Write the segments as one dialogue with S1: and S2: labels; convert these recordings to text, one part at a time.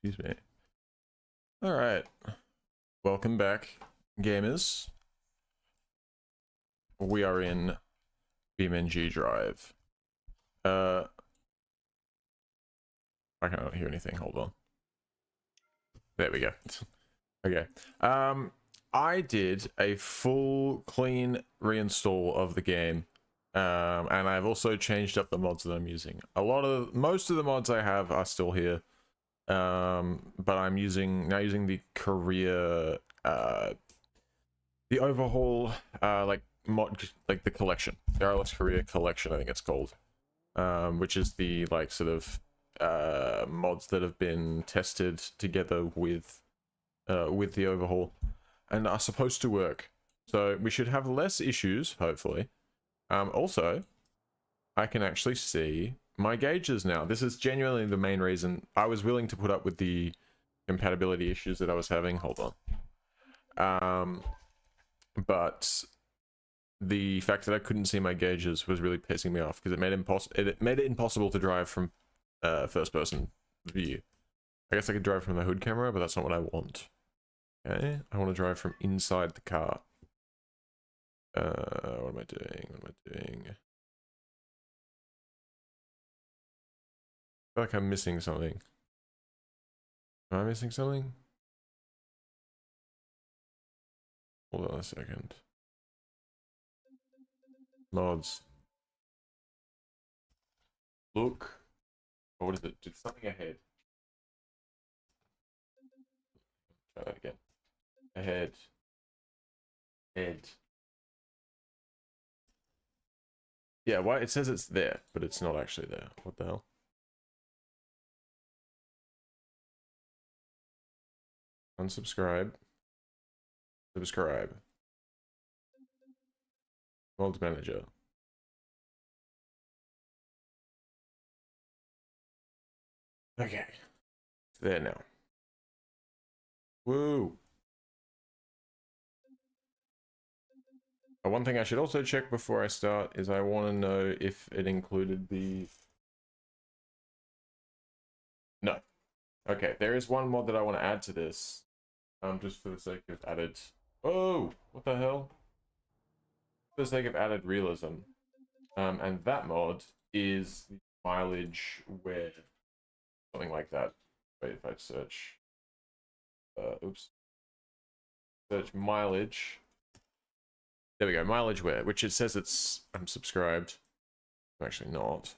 S1: Excuse me. All right. Welcome back, gamers. We are in BeamNG drive. I can't hear anything. Hold on. There we go. Okay. I did a full clean reinstall of the game. And I've also changed up the mods that I'm using. Most of the mods I have are still here. But I'm using the career the overhaul like mod, like the collection, the RLS career collection, I think it's called, which is the like sort of mods that have been tested together with the overhaul and are supposed to work. So we should have less issues, hopefully. Also, I can actually see my gauges now. This is genuinely the main reason I was willing to put up with the compatibility issues that I was having. Hold on. But the fact that I couldn't see my gauges was really pissing me off because it made it impossible to drive from first person view. I guess I could drive from the hood camera, but that's not what I want. Okay, I want to drive from inside the car. What am I doing? What am I doing? I feel like I'm missing something. Am I missing something? Hold on a second. Mods. Look. Oh, what is it? Did something ahead? Try that again. Ahead. Head. Yeah, why? It says it's there, but it's not actually there. What the hell? Unsubscribe. Subscribe. Mod manager. Okay. It's there now. Woo! One thing I should also check before I start is I want to know if it included the... No. Okay, there is one mod that I want to add to this. Just for the sake of added... Oh! What the hell? For the sake of added realism. And that mod is the mileage where... Something like that. Wait, if I search... oops. Search mileage... There we go, mileage where, which it says I'm subscribed. I'm actually not.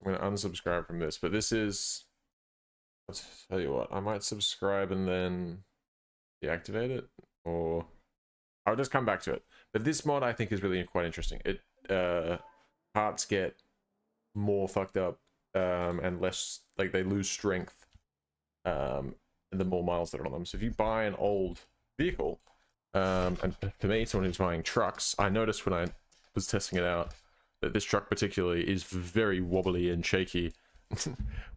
S1: I'm going to unsubscribe from this, but this is... I'll tell you what, I might subscribe and then deactivate it, or... I'll just come back to it. But this mod I think is really quite interesting. It, parts get more fucked up, and less, like they lose strength, the more miles that are on them. So if you buy an old vehicle, and for me, someone who's buying trucks, I noticed when I was testing it out that this truck particularly is very wobbly and shaky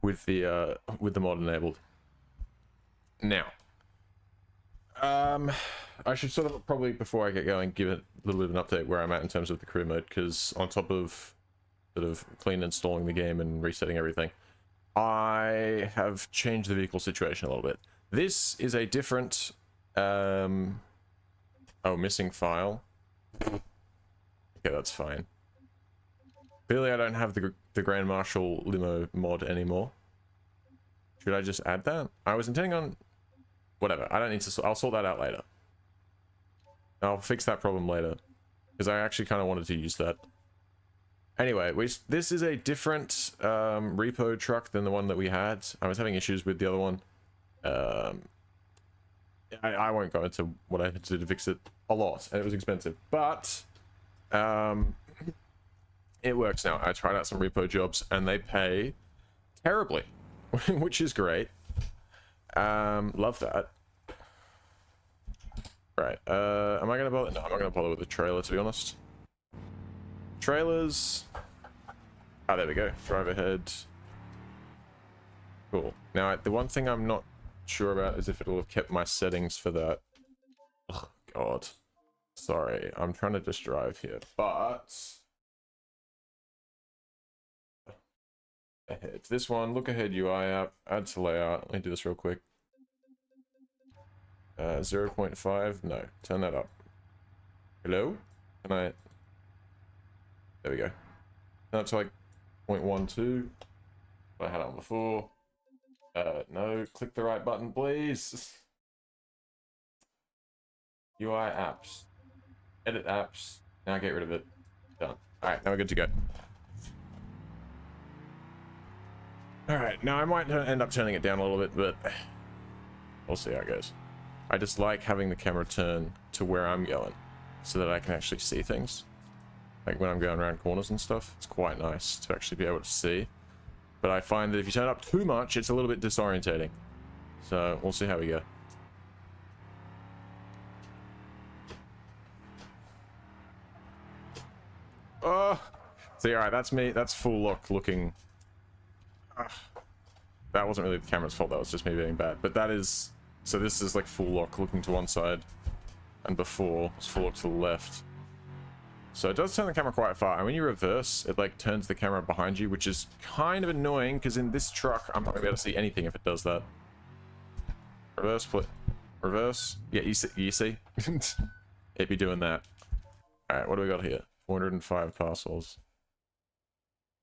S1: with the mod enabled. Now, I should sort of probably, before I get going, give it a little bit of an update where I'm at in terms of the career mode, because on top of sort of clean installing the game and resetting everything, I have changed the vehicle situation a little bit. This is a different... Oh, missing file. Okay, that's fine. Clearly I don't have the Grand Marshal limo mod anymore. Should I just add that? I was intending on... Whatever, I don't need to... I'll sort that out later. I'll fix that problem later. Because I actually kind of wanted to use that. Anyway, this is a different repo truck than the one that we had. I was having issues with the other one. I won't go into what I had to do to fix it a lot, and it was expensive. But it works now. I tried out some repo jobs, and they pay terribly, which is great. Love that. Right. Am I gonna bother? No, I'm not gonna bother with the trailer, to be honest. Trailers. Ah, there we go. Drive ahead. Cool. Now, the one thing I'm not sure about is if it'll have kept my settings for that. Oh, God. Sorry. I'm trying to just drive here, but... ahead. This one, look ahead UI app, add to layout. Let me do this real quick. 0.5, no, turn that up. Hello? Can I? There we go. That's like 0.12. What I had on before. No, click the right button, please. UI apps. Edit apps. Now get rid of it. Done. Alright, now we're good to go. Alright, now I might end up turning it down a little bit, but we'll see how it goes. I just like having the camera turn to where I'm going so that I can actually see things. Like when I'm going around corners and stuff, it's quite nice to actually be able to see. But I find that if you turn up too much, it's a little bit disorientating. So we'll see how we go. Oh, see, alright, that's me. That's full lock looking. That wasn't really the camera's fault. That was just me being bad. But that is, so this is like full lock looking to one side, and before it was full lock to the left. So it does turn the camera quite far, and when you reverse, it like turns the camera behind you, which is kind of annoying because in this truck, I'm not gonna be able to see anything if it does that. Reverse, flip, reverse. Yeah, you see? It'd be doing that. All right, what do we got here? 405 parcels.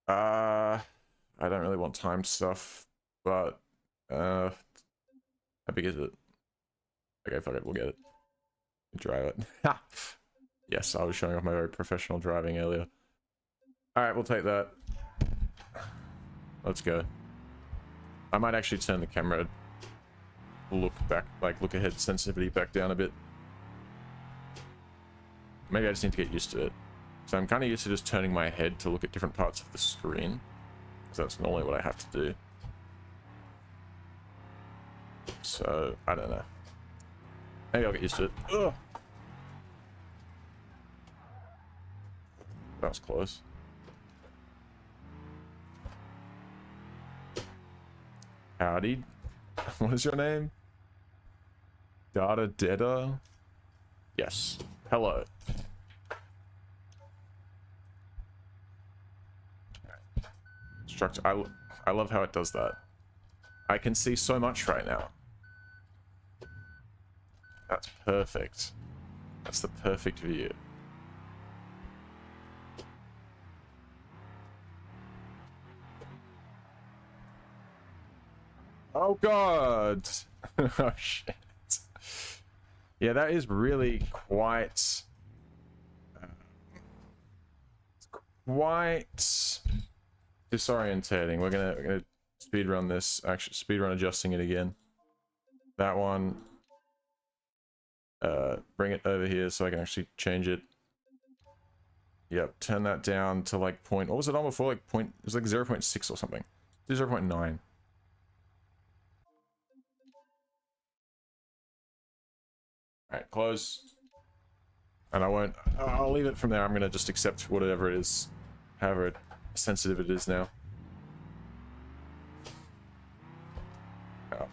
S1: I don't really want timed stuff, but how big is it? Okay, fuck it, we'll get it. Drive it. Yes, I was showing off my very professional driving earlier. Alright, we'll take that. Let's go. I might actually turn the camera look back, like look ahead sensitivity back down a bit. Maybe I just need to get used to it. So I'm kind of used to just turning my head to look at different parts of the screen. Because that's normally what I have to do. So, I don't know. Maybe I'll get used to it. Ugh. That was close. Howdy. What is your name? Data Deda? Yes. Hello. Structure. I love how it does that. I can see so much right now. That's perfect. That's the perfect view. Oh god! Oh shit. Yeah, that is really quite disorientating. We're gonna speed run this. Actually, speed run adjusting it again. That one. Bring it over here so I can actually change it. Yep, turn that down to like point. What was it on before? Like point. It was like 0.6 or something. 0.9. Alright, close. And I won't. I'll leave it from there. I'm gonna just accept whatever it is, however sensitive it is now.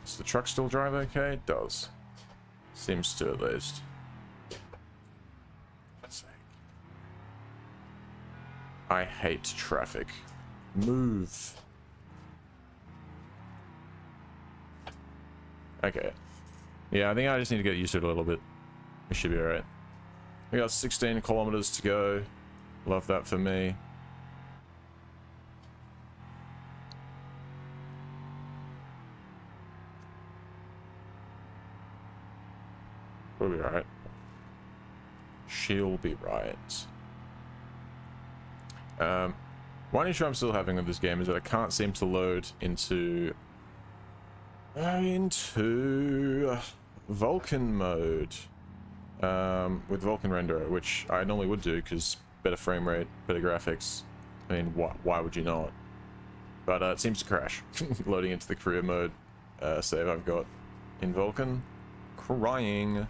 S1: Does the truck still drive okay? It does. Seems to, at least. I hate traffic. Move. Okay. Yeah, I think I just need to get used to it a little bit. We should be alright. We got 16 kilometers to go. Love that for me. We'll be right. She'll be right. One issue I'm still having with this game is that I can't seem to load into Vulkan mode with Vulkan renderer, which I normally would do because better frame rate, better graphics. I mean, why would you not? But it seems to crash loading into the career mode save I've got in Vulkan. Crying.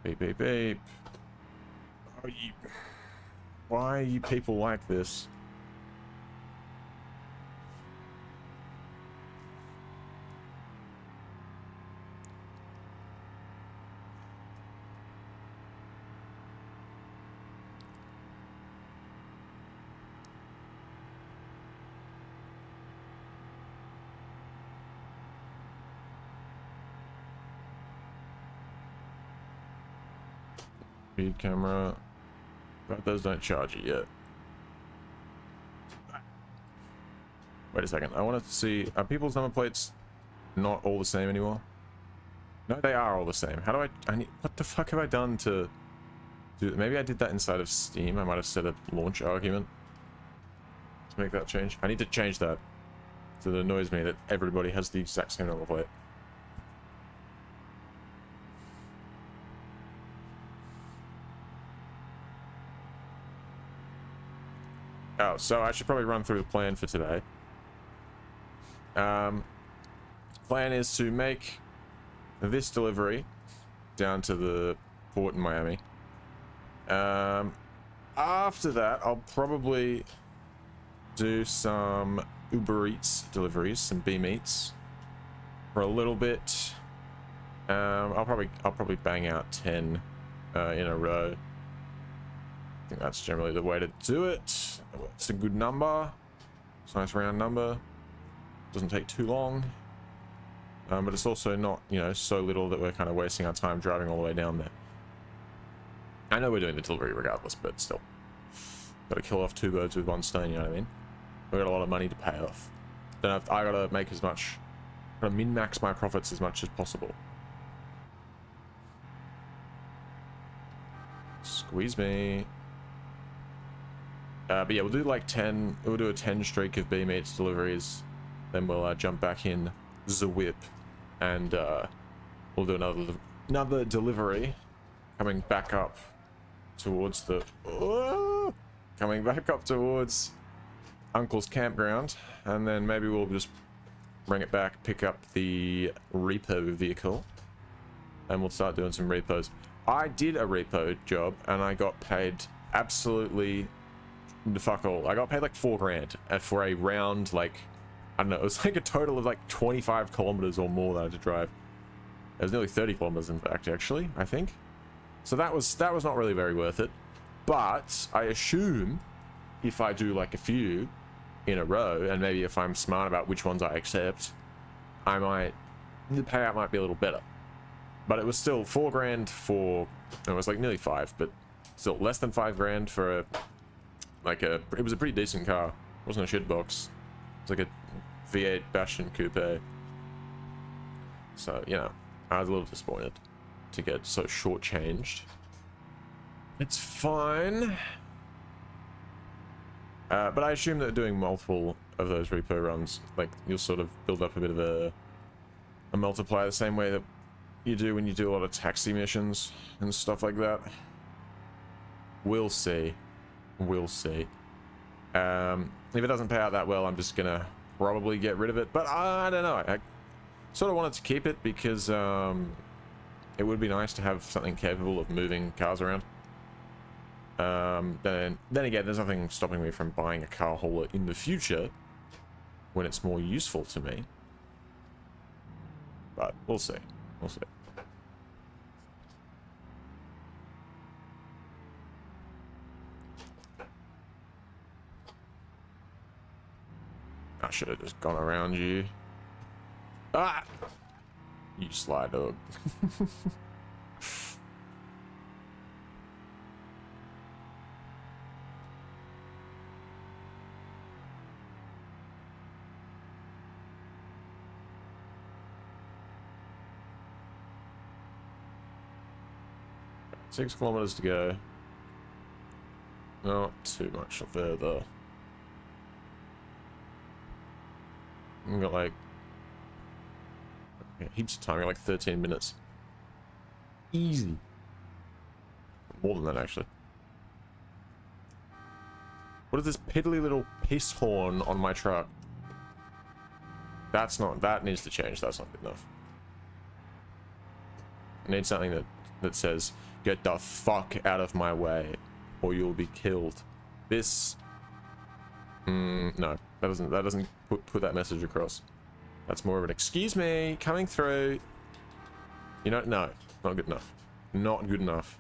S1: Beep, beep, beep. Oh, why are you people like this? Speed camera. But those don't charge it yet. Wait a second. I wanted to see, are people's number plates not all the same anymore? No, they are all the same. How do I need, what the fuck have I done to do, maybe I did that inside of Steam. I might have set a launch argument to make that change. I need to change that. So it annoys me that everybody has the exact same number plate. Oh, so I should probably run through the plan for today. Plan is to make this delivery down to the port in Miami. After that, I'll probably do some Uber Eats deliveries, some Beam Eats for a little bit. I'll probably bang out 10 in a row. I think that's generally the way to do it. It's a good number. It's a nice round number. Doesn't take too long. But it's also not, you know, so little that we're kind of wasting our time driving all the way down there. I know we're doing the delivery regardless, but still. Got to kill off two birds with one stone, you know what I mean? We've got a lot of money to pay off. Then I got to make as much, got to min-max my profits as much as possible. Squeeze me. But yeah, we'll do like 10, we'll do a 10 streak of Beam Eats deliveries. Then we'll jump back in the whip and we'll do another delivery coming back up towards the coming back up towards Uncle's campground, and then maybe we'll just bring it back, pick up the repo vehicle, and we'll start doing some repos. I did a repo job and I got paid absolutely fuck all. I got paid like 4 grand for a round, like, I don't know, it was like a total of like 25 kilometers or more that I had to drive. It was nearly 30 kilometers in fact, actually, I think. So that was not really very worth it. But I assume if I do like a few in a row, and maybe if I'm smart about which ones I accept, the payout might be a little better. But it was still 4 grand for, it was like nearly 5, but still less than 5 grand for it was a pretty decent car. It wasn't a shit box. It's like a V8 Bastion coupe. So, you know, I was a little disappointed to get so shortchanged. It's fine. But I assume that doing multiple of those repo runs, like, you'll sort of build up a bit of a multiplier the same way that you do when you do a lot of taxi missions and stuff like that. We'll see. We'll see. If it doesn't pay out that well, I'm just gonna probably get rid of it. But I don't know. I sort of wanted to keep it because it would be nice to have something capable of moving cars around. Then again, there's nothing stopping me from buying a car hauler in the future when it's more useful to me. But we'll see. We'll see. I should have just gone around you. Ah! You sly dog. Six kilometers to go. Not too much further. We've got like heaps of time. We've got like 13 minutes. Easy. More than that, actually. What is this piddly little piss horn on my truck? That needs to change. That's not good enough. I need something that says, "Get the fuck out of my way, or you'll be killed." This, no, that doesn't put that message across. That's more of an "excuse me, coming through." You know, no, not good enough. Not good enough.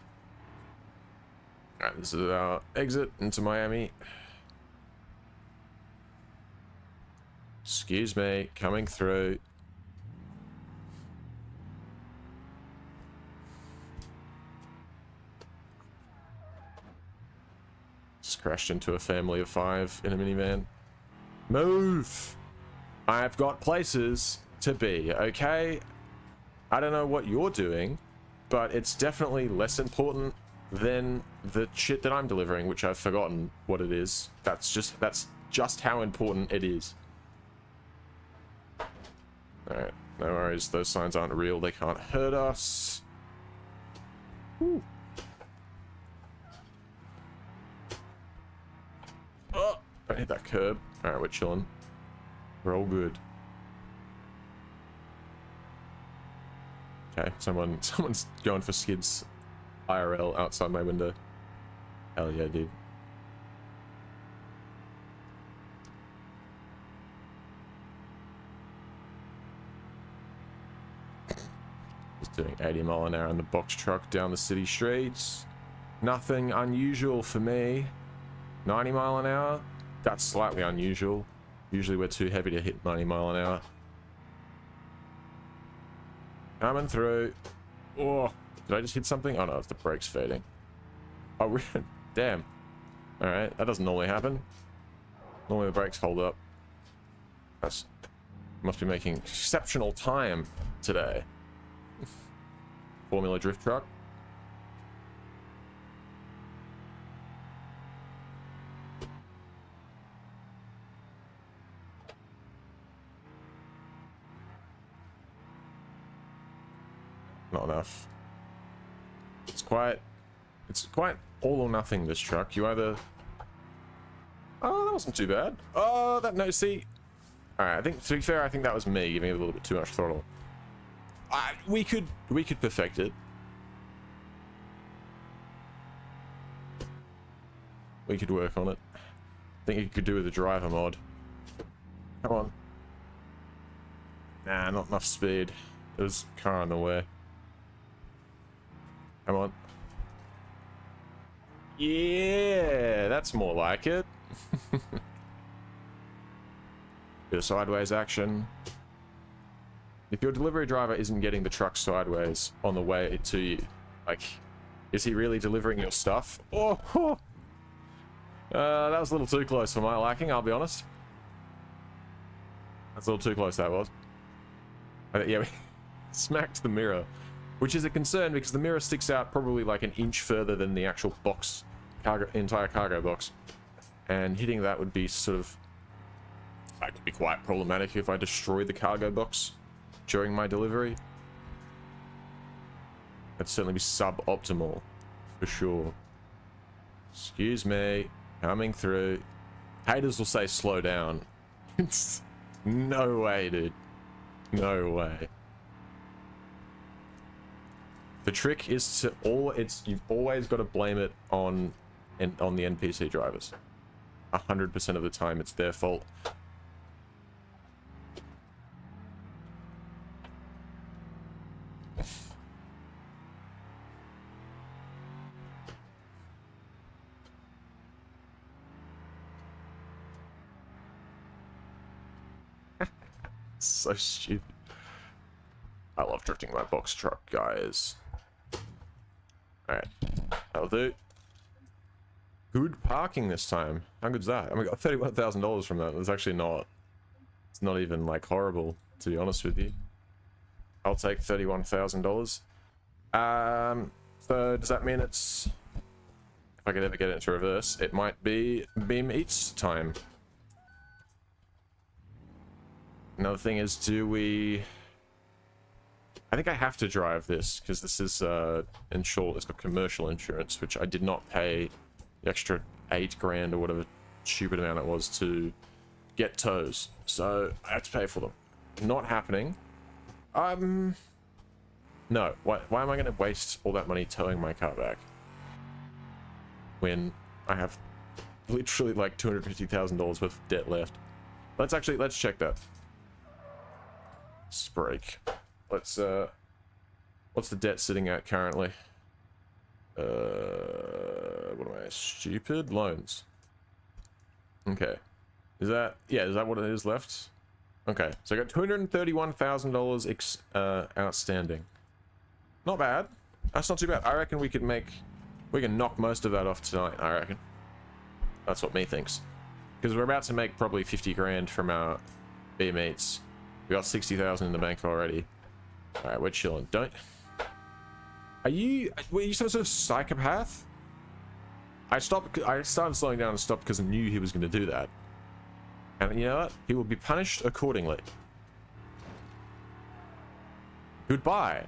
S1: All right, this is our exit into Miami. Excuse me, coming through. Just crashed into a family of 5 in a minivan. Move! I've got places to be, okay? I don't know what you're doing, but it's definitely less important than the shit that I'm delivering, which I've forgotten what it is. That's just how important it is. Alright, no worries. Those signs aren't real. They can't hurt us. Whew. Oh, don't hit that curb. Alright, we're chilling. We're all good. Okay, someone's going for skids IRL outside my window. Hell yeah, dude. Just doing 80 mile an hour in the box truck down the city streets. Nothing unusual for me. 90 mile an hour? That's slightly unusual. Usually we're too heavy to hit 90 mile an hour. Coming through. Oh, did I just hit something? Oh no, it's the brakes fading. Oh, damn. Alright, that doesn't normally happen. Normally the brakes hold up. That's... Must be making exceptional time today. Formula drift truck. Not enough. It's quite all or nothing, this truck. You either... Oh, that wasn't too bad. Oh, that no, see... Alright, I think, to be fair, I think that was me giving it a little bit too much throttle. We could perfect it. We could work on it. I think you could do with a driver mod. Come on. Nah, not enough speed. There's a car in the way. Come on. Yeah, that's more like it. Bit of sideways action. If your delivery driver isn't getting the truck sideways on the way to you, like, is he really delivering your stuff? Oh, that was a little too close for my liking, I'll be honest. That's a little too close, that was. Yeah, we smacked the mirror, which is a concern because the mirror sticks out probably like an inch further than the actual box, entire cargo box. And hitting that would be sort of... That could be quite problematic if I destroy the cargo box during my delivery. That'd certainly be suboptimal, for sure. Excuse me, coming through. Haters will say slow down. No way, dude. No way. The trick is to you've always got to blame it on the NPC drivers. 100% of the time it's their fault. So stupid. I love drifting my box truck, guys. Alright, that'll do. Good parking this time. How good's that? I mean, we got $31,000 from that. It's actually not... It's not even, like, horrible, to be honest with you. I'll take $31,000. So, does that mean it's... If I could ever get it into reverse, it might be Beam Eats time. Another thing is, do we... I think I have to drive this, because this is insured. It's got commercial insurance, which I did not pay the extra 8 grand or whatever stupid amount it was to get tows. So, I have to pay for them. Not happening. No. Why am I going to waste all that money towing my car back? When I have literally like $250,000 worth of debt left. Let's check that. Break. Let's what's the debt sitting at currently? What am I, stupid? Loans. Okay. Is that what it is left? Okay, so I got $231,000 outstanding. Not bad. That's not too bad. I reckon we can knock most of that off tonight, I reckon. That's what me thinks. Because we're about to make probably 50 grand from our beer meats. We got 60,000 in the bank already. All right, we're chilling. Were you some sort of psychopath? I started slowing down and stopped because I knew he was going to do that. And you know what? He will be punished accordingly. Goodbye.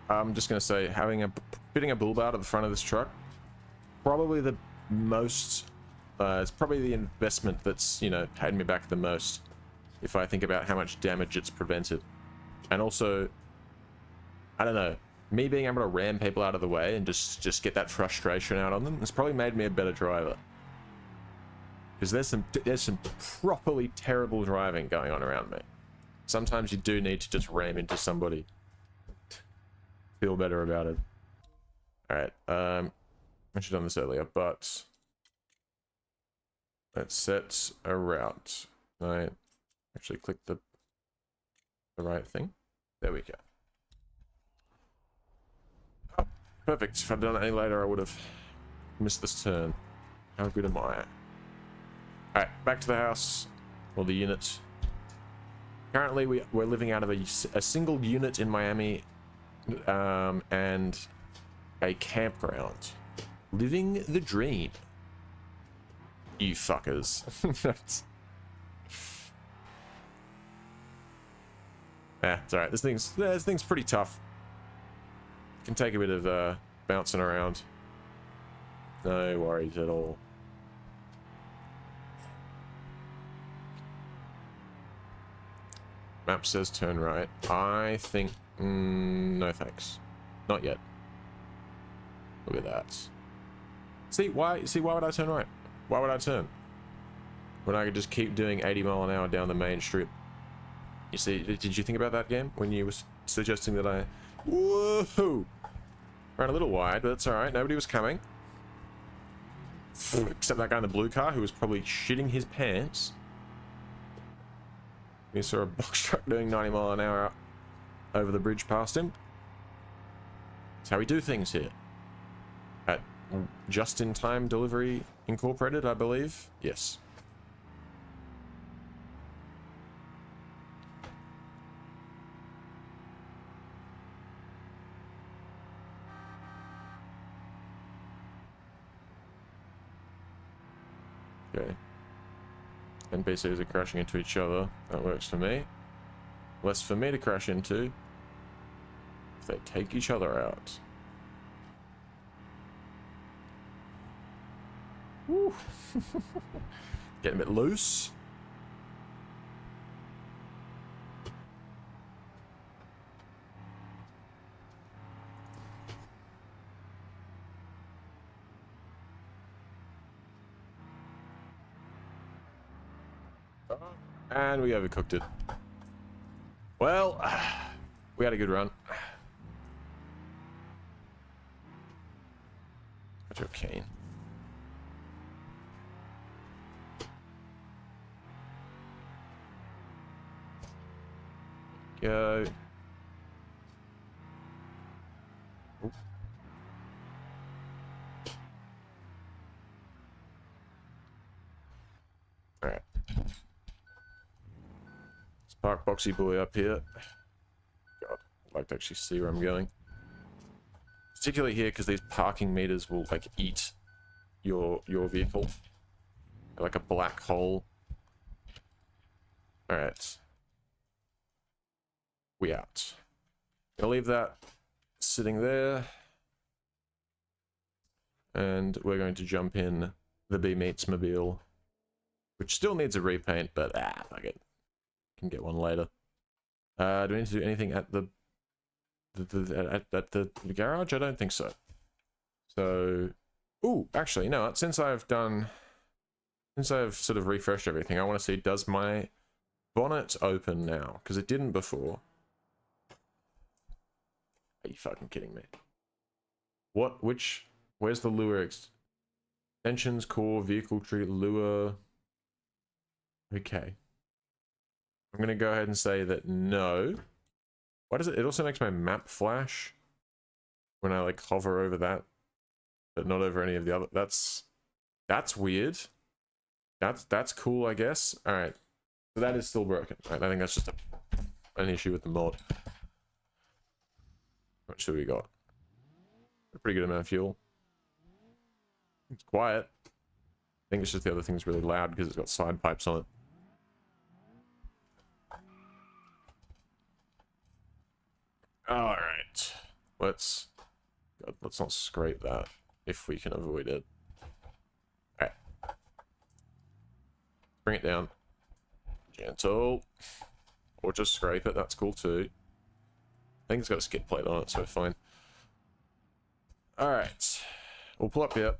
S1: I'm just gonna say, fitting a bull bar to the front of this truck, probably the most. It's probably the investment that's, you know, paid me back the most, if I think about how much damage it's prevented. And also, I don't know, me being able to ram people out of the way and just get that frustration out on them has probably made me a better driver. Because there's some properly terrible driving going on around me. Sometimes you do need to just ram into somebody. Feel better about it. Alright, I should have done this earlier, but let's set a route. I actually click the right thing. There we go. Oh, perfect. If I'd done it any later, I would have missed this turn. How good am I? Alright, back to the house, or the unit. Currently, we're living out of a single unit in Miami, and a campground. Living the dream. You fuckers. Yeah, it's alright. This thing's pretty tough. Can take a bit of bouncing around. No worries at all. Map says turn right. I think no thanks. Not yet. Look at that. See why would I turn right? Why would I turn? When I could just keep doing 80 mile an hour down the main strip. You see, did you think about that game when you were suggesting that I... Whoa! Ran a little wide, but that's alright. Nobody was coming. Except that guy in the blue car who was probably shitting his pants. We saw a box truck doing 90 mile an hour over the bridge past him. That's how we do things here. At Just-in-Time Delivery Incorporated, I believe. Yes. Okay. NPCs are crashing into each other. That works for me. Less for me to crash into if they take each other out. Woo. Getting a bit loose. And we overcooked it. Well, we had a good run. Got your cane. Go. Oop. All right. Let's park Boxy Boy up here. God, I'd like to actually see where I'm going. Particularly here, because these parking meters will like eat your vehicle. They're like a black hole. All right. We out. I'll leave that sitting there. And we're going to jump in the BeamNG, which still needs a repaint, but fuck it. Can get one later. Do we need to do anything at the garage? I don't think so. So, ooh, actually, you know what? Since I've sort of refreshed everything, I want to see, does my bonnet open now? Because it didn't before. Are you fucking kidding me? Where's the lure extensions, core, vehicle tree, lure, Okay. I'm going to go ahead and say that no. Why does it? It also makes my map flash when I like hover over that, but not over any of the other. That's weird. That's cool, I guess. All right. So that is still broken. Right, I think that's just an issue with the mod. What should we got? A pretty good amount of fuel. It's quiet. I think it's just the other thing's really loud because it's got side pipes on it. All right. Let's not scrape that if we can avoid it. Okay. Bring it down. Gentle. Or just scrape it. That's cool too. I think it's got a skid plate on it, so fine. Alright. We'll pull up here.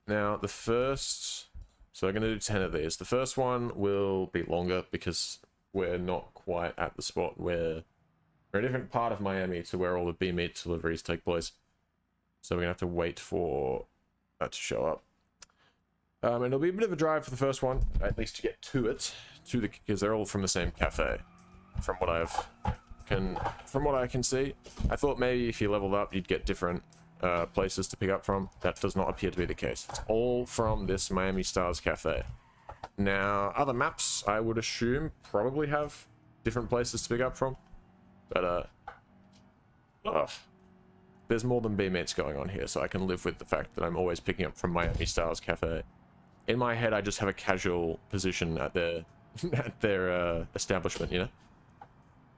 S1: Now, the first... So I'm going to do 10 of these. The first one will be longer because we're not quite at the spot where... We're a different part of Miami to where all the BeamNG deliveries take place. So we're going to have to wait for that to show up. And it'll be a bit of a drive for the first one, at least to get to it, because they're all from the same cafe, from what I can see. I thought maybe if you leveled up, you'd get different places to pick up from. That does not appear to be the case. It's all from this Miami Stars cafe. Now, other maps, I would assume, probably have different places to pick up from, but there's more than BeamNG going on here, so I can live with the fact that I'm always picking up from Miami Stars cafe. In my head, I just have a casual position at their establishment, you know?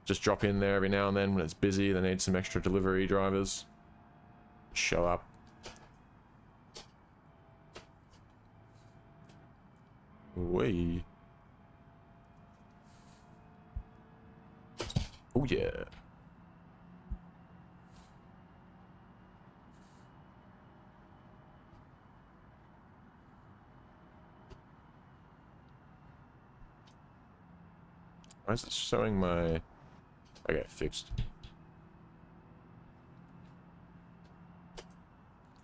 S1: Just drop in there every now and then when it's busy, they need some extra delivery drivers. Show up. Wee. Oh yeah. Why is it showing my... Okay, fixed.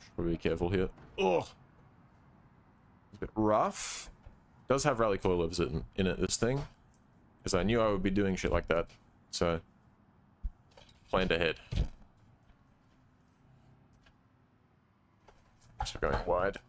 S1: Should probably be careful here. Oh! It's a bit rough. It does have rally coilovers in it, this thing. Because I knew I would be doing shit like that. So... Planned ahead. So we're going wide.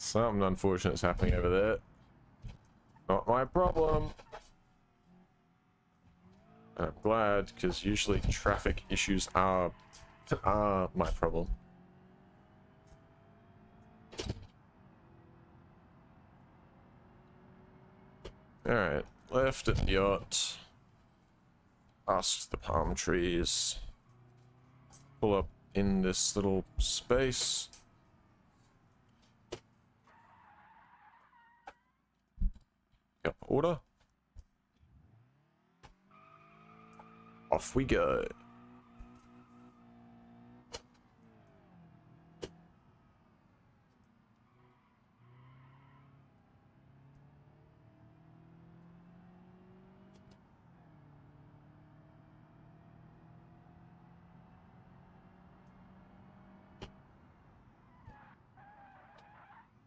S1: Something unfortunate is happening over there. Not my problem. And I'm glad, because usually traffic issues are my problem. Alright, left at the yacht. Past the palm trees. Pull up in this little space. Up order. Off we go.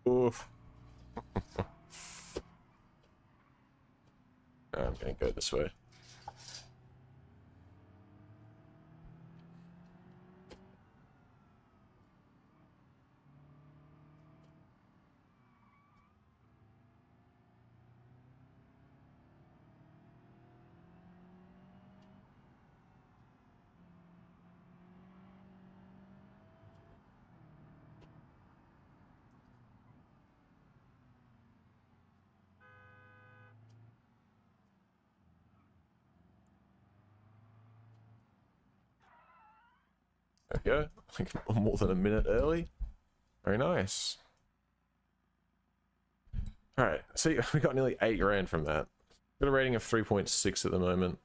S1: Oof. I'm gonna go this way. There we go. I think more than a minute early. Very nice. Alright, see, we got nearly 8 grand from that. Got a rating of 3.6 at the moment.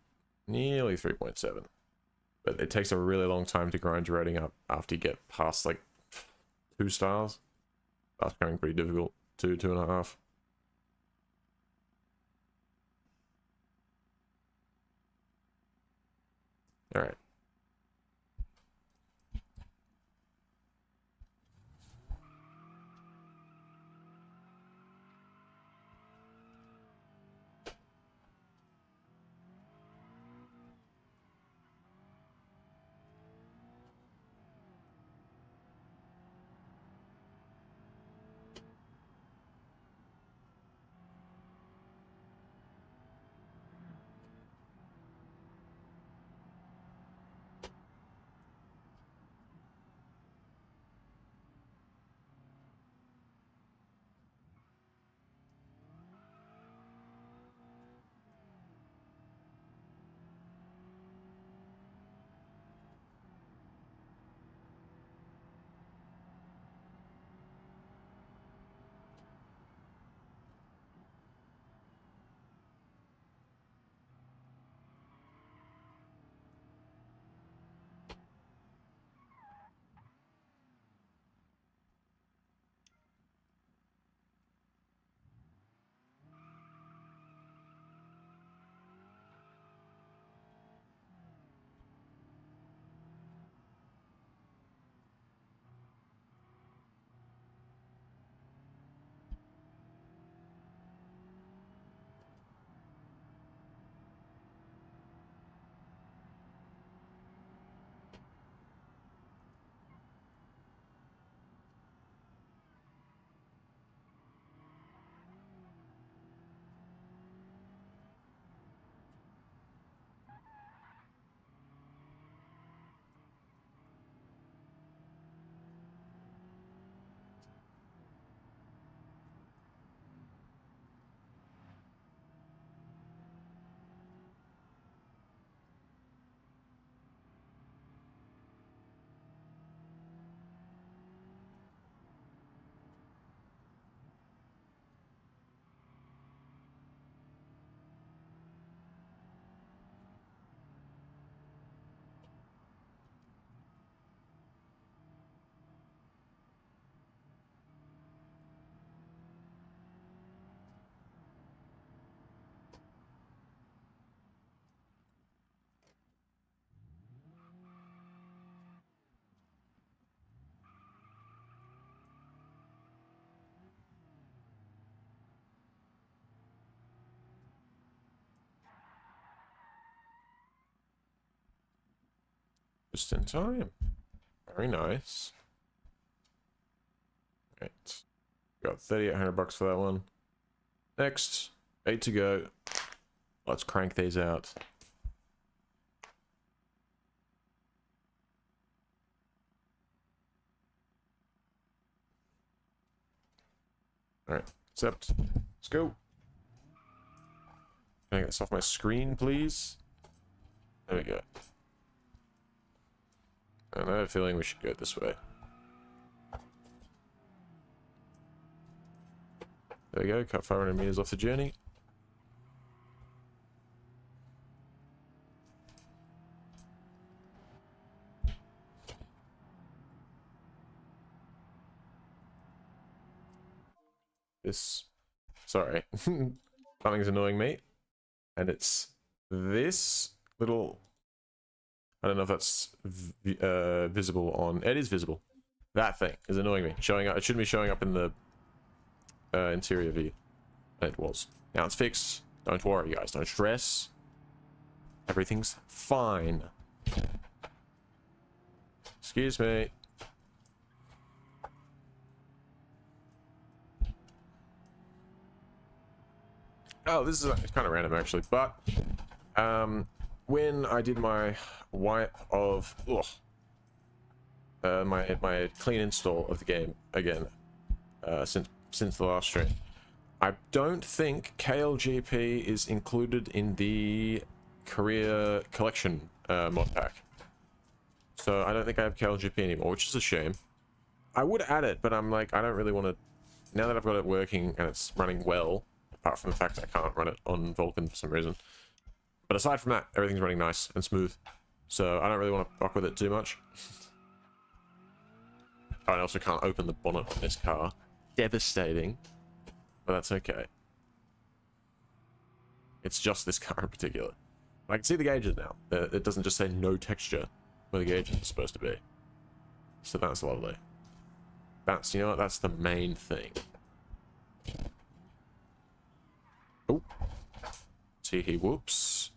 S1: Nearly 3.7. But it takes a really long time to grind your rating up after you get past, like, 2 stars. That's becoming pretty difficult. 2, 2.5. Alright. Just in time. Very nice. Right. Got 3,800 bucks for that one. Next, 8 to go. Let's crank these out. Alright, accept. Let's go. Can I get this off my screen, please? There we go. And I have a feeling we should go this way. There we go, cut 500 meters off the journey. This, sorry, something's annoying me, and it's this little, I don't know if that's visible on, it is visible. That thing is annoying me, showing up, it shouldn't be showing up in the interior view, and it was. Now it's fixed, don't worry guys, don't stress, everything's fine. Excuse me. Oh, this is kind of random actually, but when I did my wipe of my clean install of the game again since the last stream, I don't think KLGP is included in the career collection mod pack. So I don't think I have KLGP anymore, which is a shame. I would add it, but I'm like, I don't really want to... Now that I've got it working and it's running well, apart from the fact that I can't run it on Vulkan for some reason. But aside from that, everything's running nice and smooth. So I don't really want to fuck with it too much. I also can't open the bonnet on this car. Devastating. But that's okay. It's just this car in particular. I can see the gauges now. It doesn't just say no texture where the gauges are supposed to be. So that's lovely. That's, you know what, that's the main thing. Oh. See, whoops.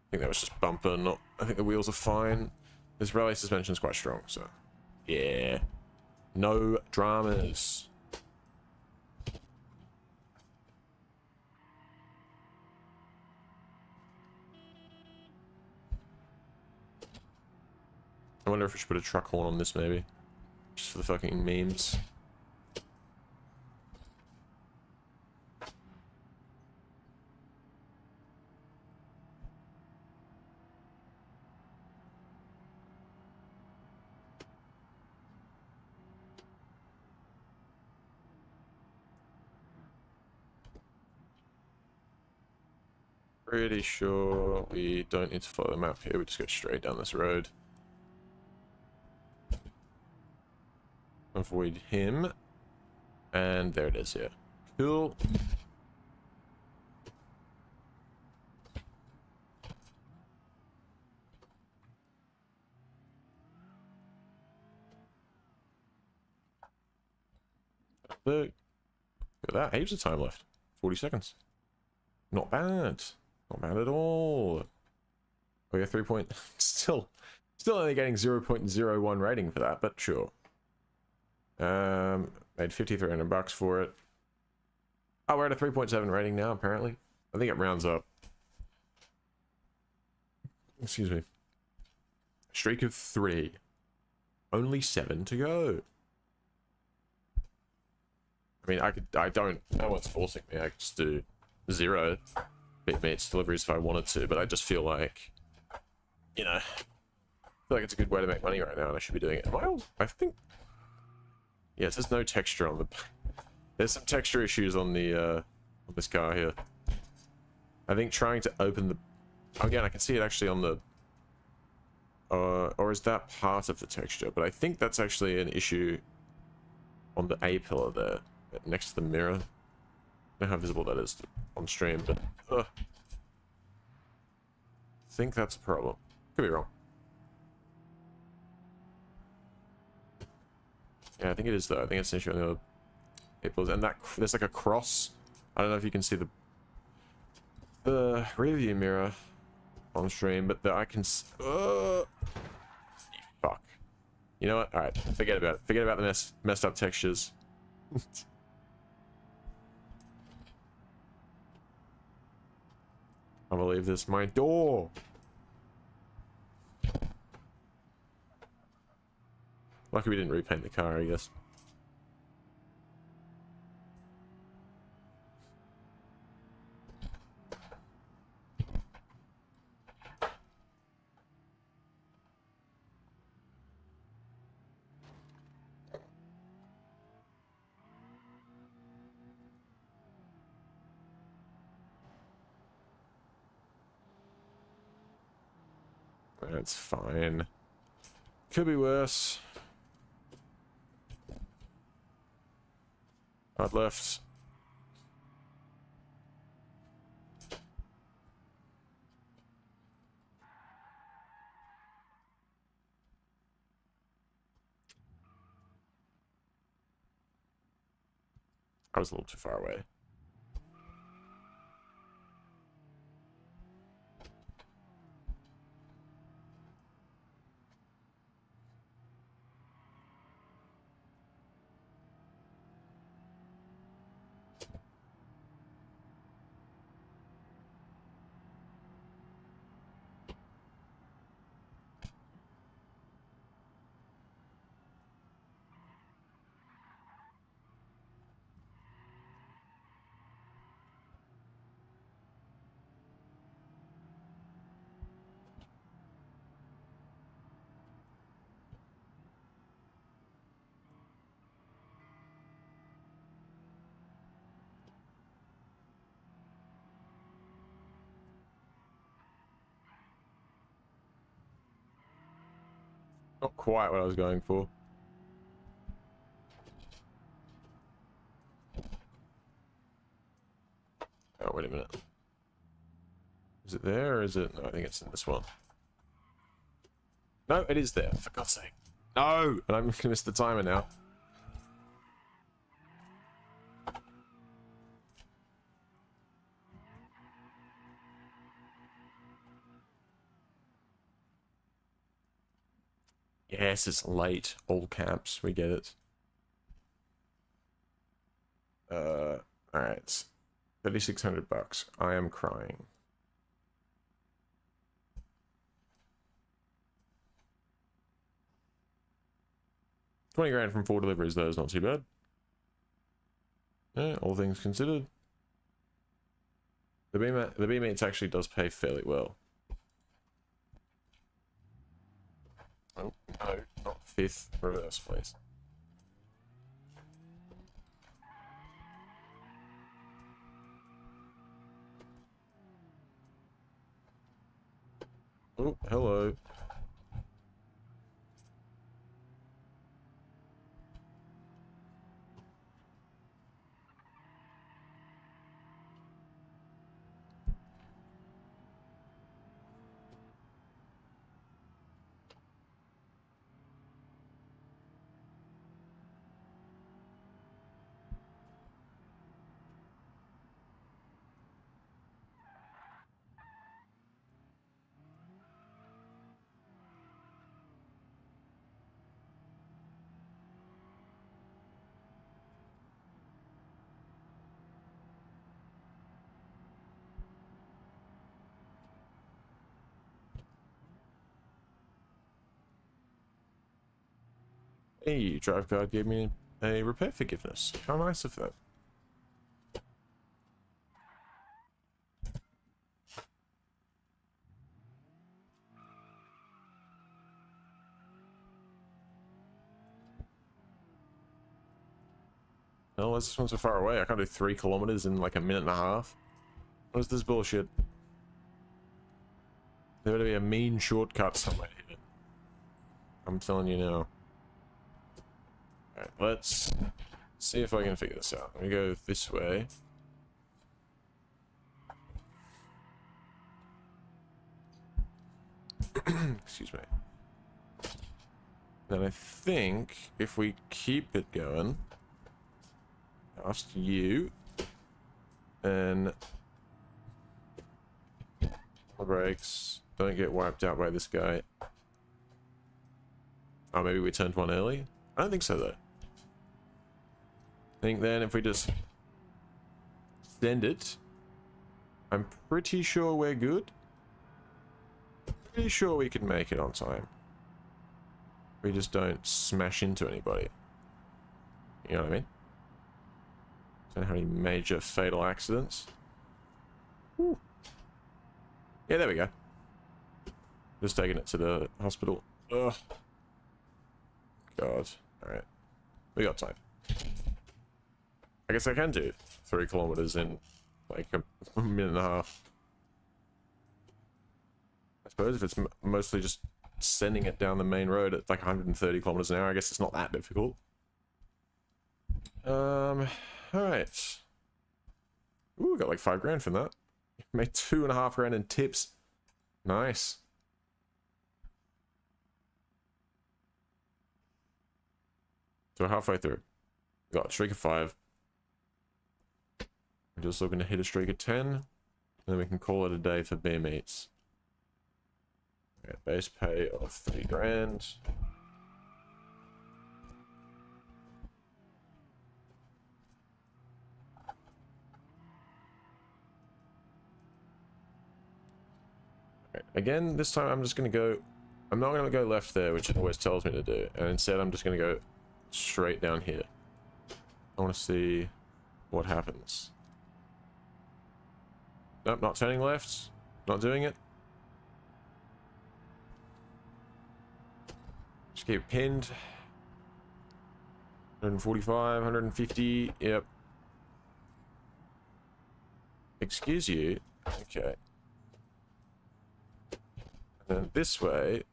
S1: I think that was just bumper, not... I think the wheels are fine. This rally suspension is quite strong, so... Yeah. No dramas. I wonder if we should put a truck horn on this, maybe. Just for the fucking memes. Pretty sure we don't need to follow the map here, we just go straight down this road. Avoid him. And there it is, yeah. Cool. Look at that, heaps of time left. 40 seconds. Not bad. Not bad at all. Oh yeah, 3 point... Still only getting 0.01 rating for that, but sure. Made $5,300 for it. Oh, we're at a 3.7 rating now, apparently. I think it rounds up. Excuse me. Streak of 3. Only 7 to go. I mean, no one's forcing me. I could just do 0 bitmates deliveries if I wanted to, but I just feel like, you know, I feel like it's a good way to make money right now, and I should be doing it. I think, yeah, it says no texture on the. There's some texture issues on the on this car here. I think trying to open the, again, I can see it actually on the, or is that part of the texture? But I think that's actually an issue on the A pillar there, next to the mirror. I don't know how visible that is on stream, but I think that's a problem. Could be wrong. Yeah, I think it is though. I think it's an issue on the other A pillars, and that there's like a cross. I don't know if you can see the rear view mirror on stream, but I can. Fuck. You know what? All right, forget about it. Forget about the messed up textures. I believe this. My door. Lucky we didn't repaint the car, I guess. That's fine. Could be worse. Hard left. I was a little too far away. Not quite what I was going for. Oh, wait a minute. Is it there or is it... No, I think it's in this one. No, it is there, for God's sake. No! And I'm gonna miss the timer now. Yes, it's late. All caps. We get it. Alright. 3,600 bucks. I am crying. $20,000 from 4 deliveries, though, is not too bad. Yeah, all things considered. The BeamNG actually does pay fairly well. Oh, no, not 5th. Reverse, please. Oh, hello. Hey, Drive Guard gave me a repair forgiveness. How nice of them. Oh, this one's so far away. I can't do 3 kilometers in like a minute and a half. What is this bullshit? There better be a mean shortcut somewhere here. I'm telling you now. Alright, let's see if I can figure this out. Let me go this way. Excuse me. Then I think if we keep it going, past you, and the brakes don't get wiped out by this guy. Oh, maybe we turned one early? I don't think so, though. I think then if we just send it, I'm pretty sure we're good. Pretty sure we can make it on time. We just don't smash into anybody. You know what I mean? Don't have any major fatal accidents. Woo. Yeah, there we go. Just taking it to the hospital. Ugh. God. Alright. We got time. I guess I can do 3 kilometers in like a minute and a half. I suppose if it's mostly just sending it down the main road at like 130 kilometers an hour, I guess it's not that difficult. Alright. Ooh, got like $5,000 from that. Made $2,500 in tips. Nice. So we're halfway through. We got a streak of 5. We're just looking to hit a streak of 10. And then we can call it a day for BeamNG. Okay, base pay of $3,000. Okay, again, this time I'm just going to go... I'm not going to go left there, which it always tells me to do. And instead I'm just going to go straight down here. I want to see what happens. Nope, not turning left. Not doing it. Just keep pinned. 145, 150. Yep. Excuse you. Okay. And then this way.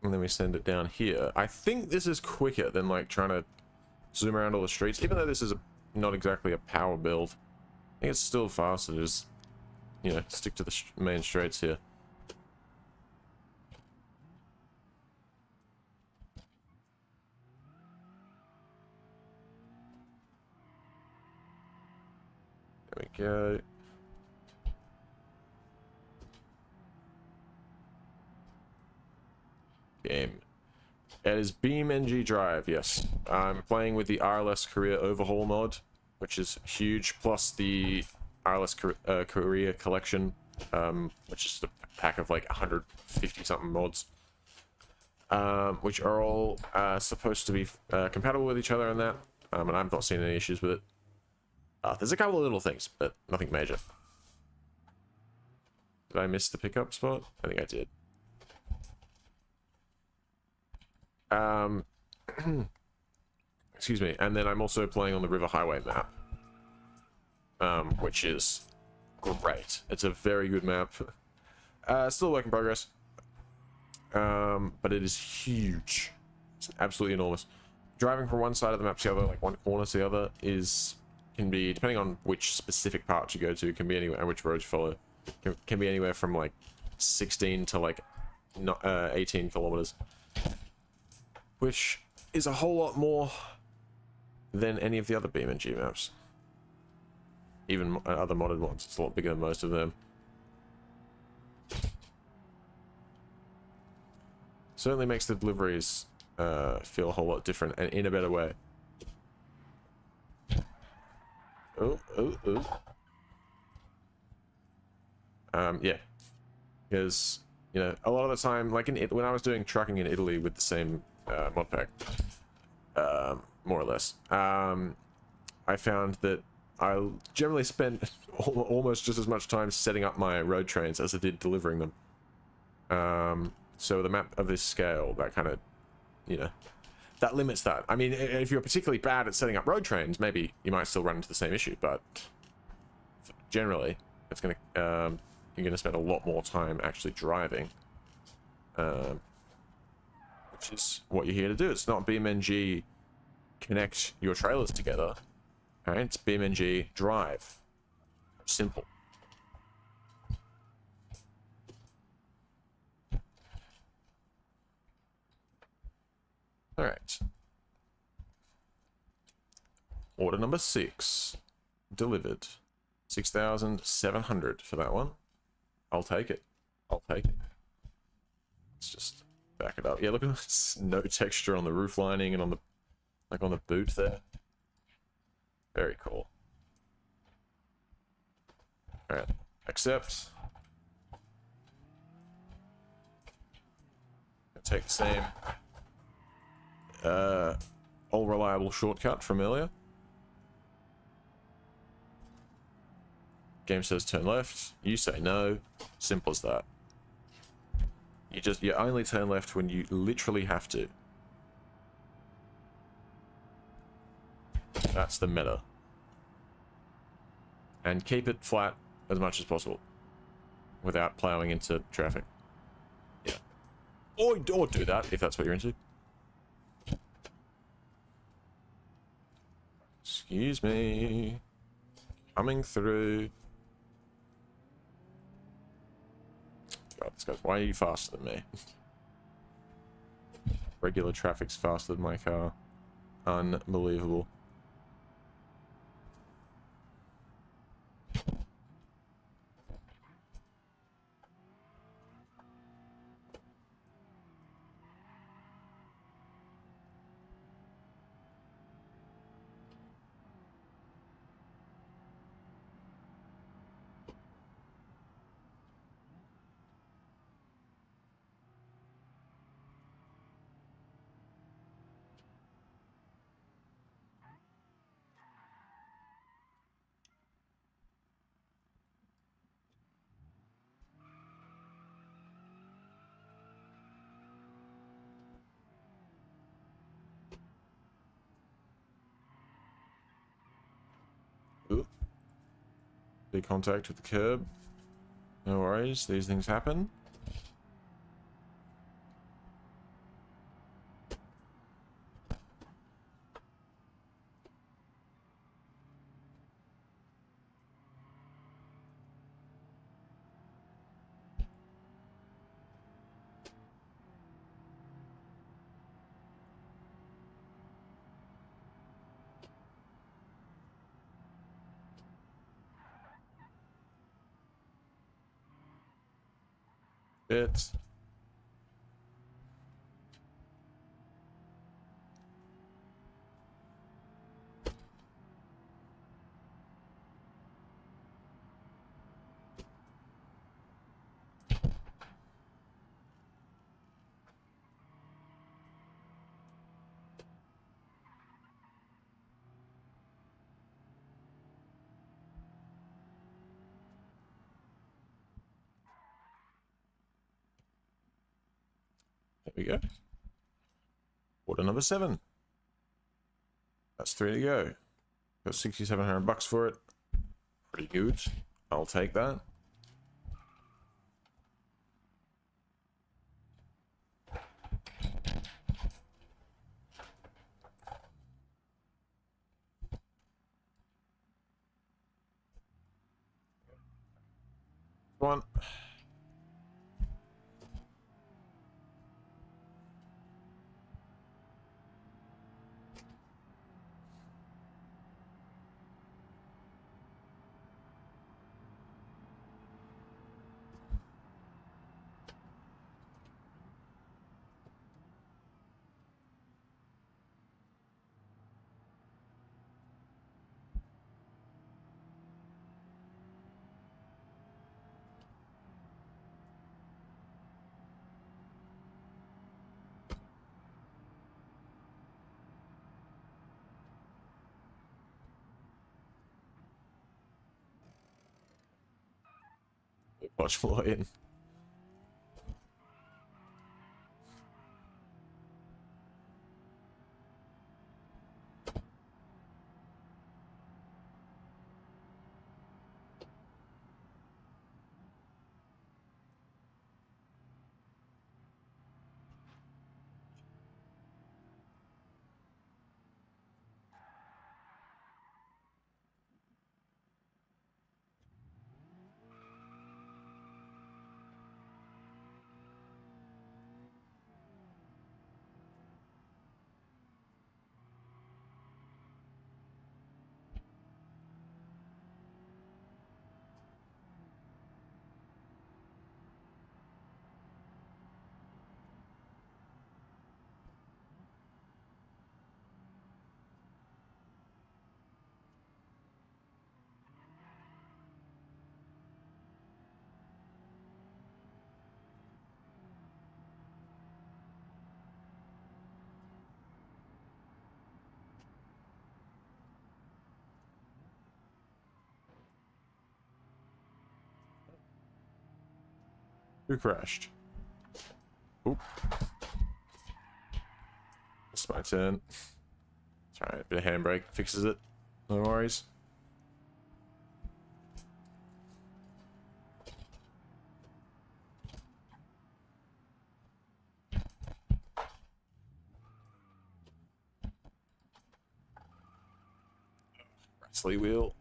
S1: And then we send it down here. I think this is quicker than like trying to zoom around all the streets, even though this is not exactly a power build. I think it's still faster to just, you know, stick to the main straights here. There we go. Game. It is BeamNG Drive, yes. I'm playing with the RLS Career Overhaul mod, which is huge, plus the RLS Career Collection, which is a pack of like 150-something mods, which are all supposed to be compatible with each other and that, and I've not seen any issues with it. There's a couple of little things, but nothing major. Did I miss the pickup spot? I think I did. Excuse me. And then I'm also playing on the River Highway map, which is great. It's a very good map. Still a work in progress, but it is huge. It's absolutely enormous. Driving from one side of the map to the other, like one corner to the other, can be, depending on which specific part you go to, can be anywhere, and which road you follow, can be anywhere from like 16 to like 18 kilometers. Which is a whole lot more than any of the other BeamNG maps. Even other modded ones. It's a lot bigger than most of them. Certainly makes the deliveries feel a whole lot different and in a better way. Oh. Yeah. Because, you know, a lot of the time, like when I was doing trucking in Italy with the same mod pack, more or less, I found that I generally spent almost just as much time setting up my road trains as I did delivering them. So the map of this scale, that kind of, you know, that limits that. I mean, if you're particularly bad at setting up road trains, maybe you might still run into the same issue, but generally, it's gonna you're gonna spend a lot more time actually driving. Which is what you're here to do. It's not BeamNG connect your trailers together. Alright, it's BeamNG drive. Simple. Alright. Order number 6. Delivered. 6,700 for that one. I'll take it. I'll take it. Let's just back it up. Yeah, look at this. No texture on the roof lining and on the, like, on the boot there. Very cool. Alright. Accept. Take the same all reliable shortcut from earlier. Game says turn left. You say no. Simple as that. You only turn left when you literally have to. That's the meta. And keep it flat as much as possible without plowing into traffic. Yeah. Or do that if that's what you're into. Excuse me. Coming through. God, this guy's way faster than me. Regular traffic's faster than my car. Unbelievable. Ooh. Big contact with the curb. No worries, these things happen. Bits. There we go. Order number 7. That's 3 to go. Got $6,700 for it. Pretty good. I'll take that. One. Watch more in. Who crashed? Oop. It's my turn. It's alright, bit of handbrake fixes it. No worries. Wrestly wheel.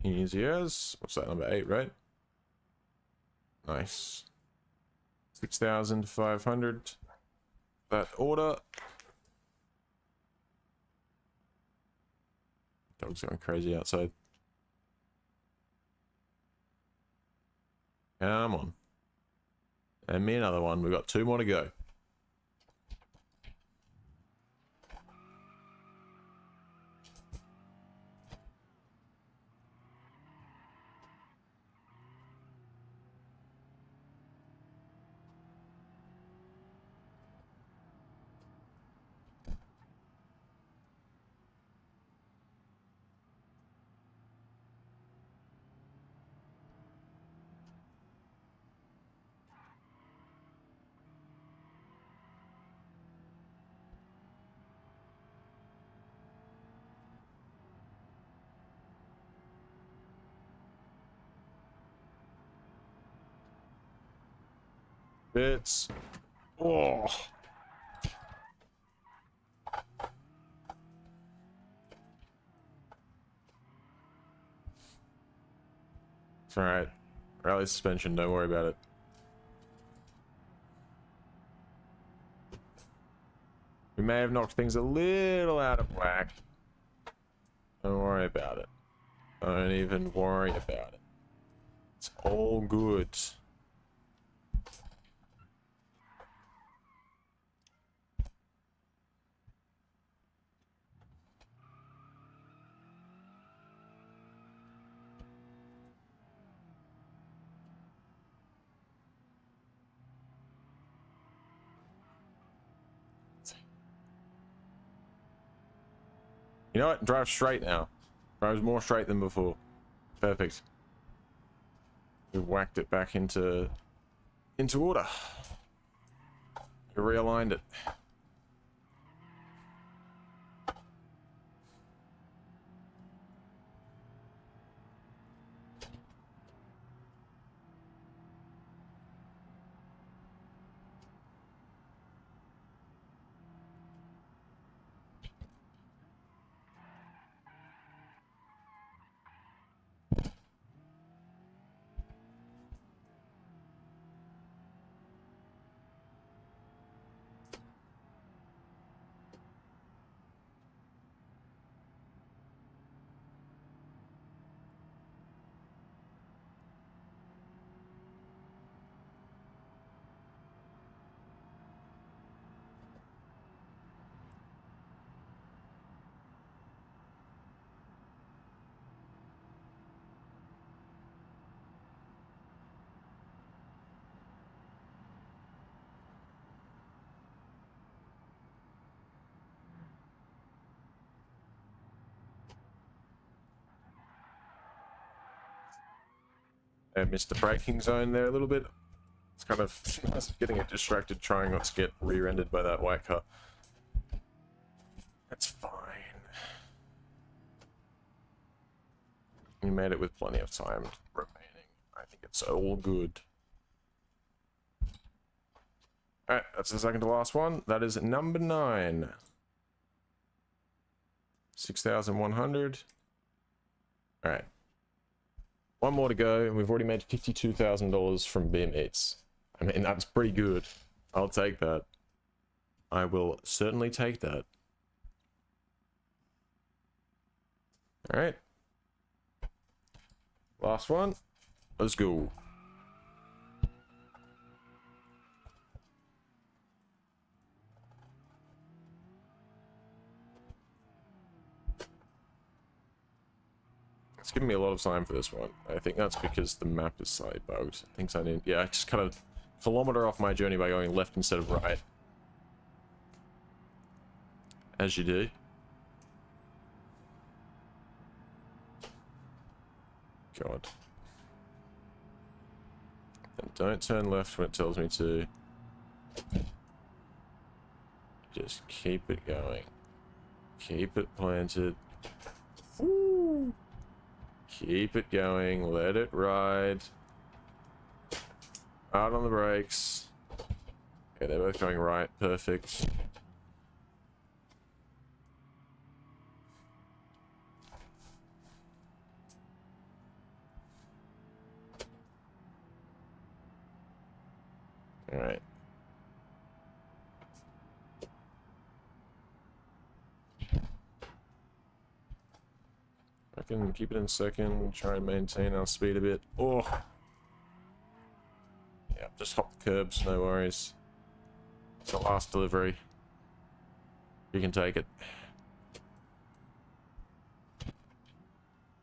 S1: Easy as. What's that, number 8, right? Nice. 6,500. That order. Dog's going crazy outside. Come on. And me another one. We've got 2 more to go. Bits. Oh. It's alright. Rally suspension, don't worry about it. We may have knocked things a little out of whack. Don't worry about it. Don't even worry about it. It's all good. You know what? Drive straight now. Drives more straight than before. Perfect. We whacked it back into order. We realigned it. I missed the braking zone there a little bit. It's kind of getting it distracted trying not to get rear-ended by that white car. That's fine. You made it with plenty of time remaining. I think it's all good. Alright, that's the second to last one. That is number 9. 6,100. Alright. One more to go, and we've already made $52,000 from Beam Eats. I mean, that's pretty good. I'll take that. I will certainly take that. Alright. Last one. Let's go. It's giving me a lot of time for this one. I think that's because the map is slightly bugged. I think I need... Yeah, I just cut a kilometer off my journey by going left instead of right. As you do. God. And don't turn left when it tells me to. Just keep it going. Keep it planted. Woo! Keep it going. Let it ride. Out on the brakes. Okay, they're both going right. Perfect. All right. I can keep it in second, try and maintain our speed a bit. Oh! Yeah, just hop the curbs, no worries. It's the last delivery. You can take it.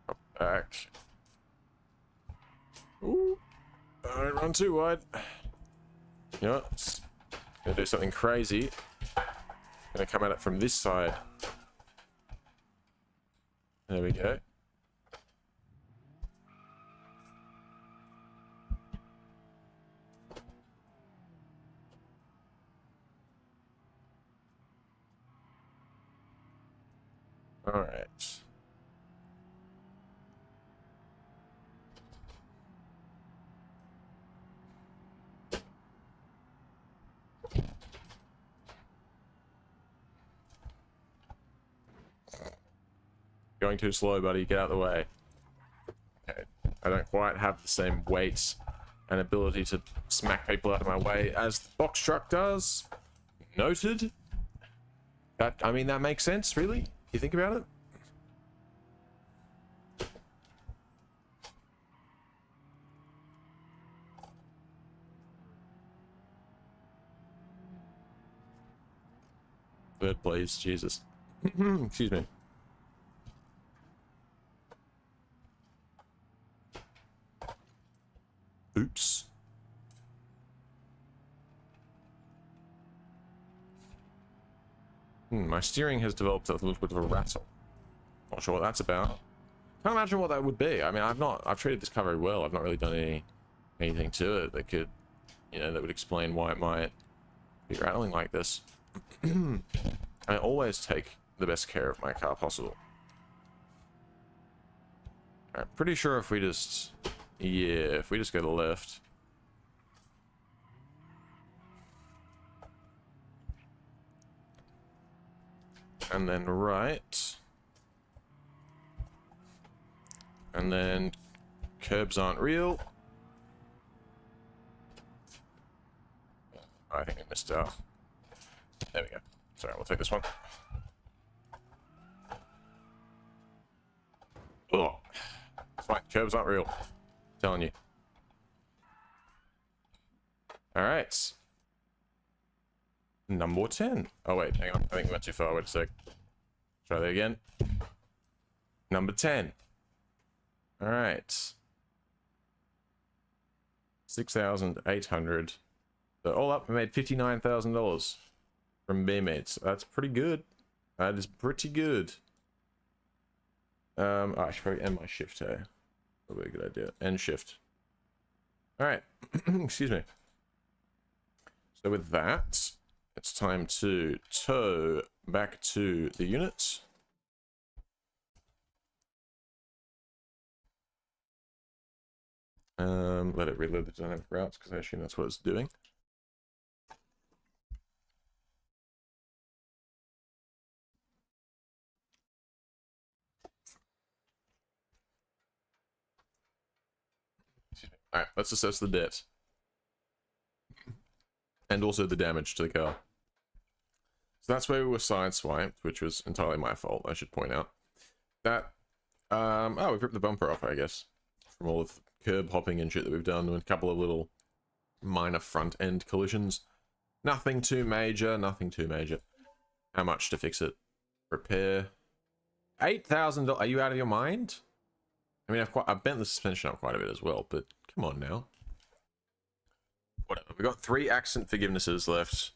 S1: Hop back. Ooh! Don't run too wide. You know what? Gonna do something crazy. Gonna come at it from this side. There we go. All right. Going too slow, buddy. Get out of the way. Okay. I don't quite have the same weight and ability to smack people out of my way as the box truck does. Noted. That, I mean, that makes sense, really? You think about it? Third place, Jesus. Excuse me. Oops. My steering has developed a little bit of a rattle. Not sure what that's about. Can't imagine what that would be. I mean, I've treated this car very well. I've not really done anything to it that could, that would explain why it might be rattling like this. I always take the best care of my car possible. I'm pretty sure if we just, if we just go to the left. And then right. And then curbs aren't real. I think I missed out. There we go. Sorry, we'll take this one. Oh, it's fine. Curbs aren't real. I'm telling you. All right. Number 10. Oh, wait, hang on. I think we went too far. Wait a sec. Try that again. Number 10. All right. 6,800. So all up, we made $59,000 from BeamNG. That's pretty good. That is pretty good. I should probably end my shift here. Probably a good idea. End shift. All right. Excuse me. So with that, it's time to tow back to the unit. Let it reload the dynamic routes because I assume that's what it's doing. All right, let's assess the debt. And also the damage to the car. So that's where we were sideswiped, which was entirely my fault, I should point out. That, oh, we've ripped the bumper off, I guess. From all of the curb hopping and shit that we've done, and a couple of little minor front end collisions. Nothing too major, nothing too major. How much to fix it? Repair. $8,000, are you out of your mind? I mean, I've bent the suspension up quite a bit as well, but come on now. Whatever. We've got 3 accident forgivenesses left.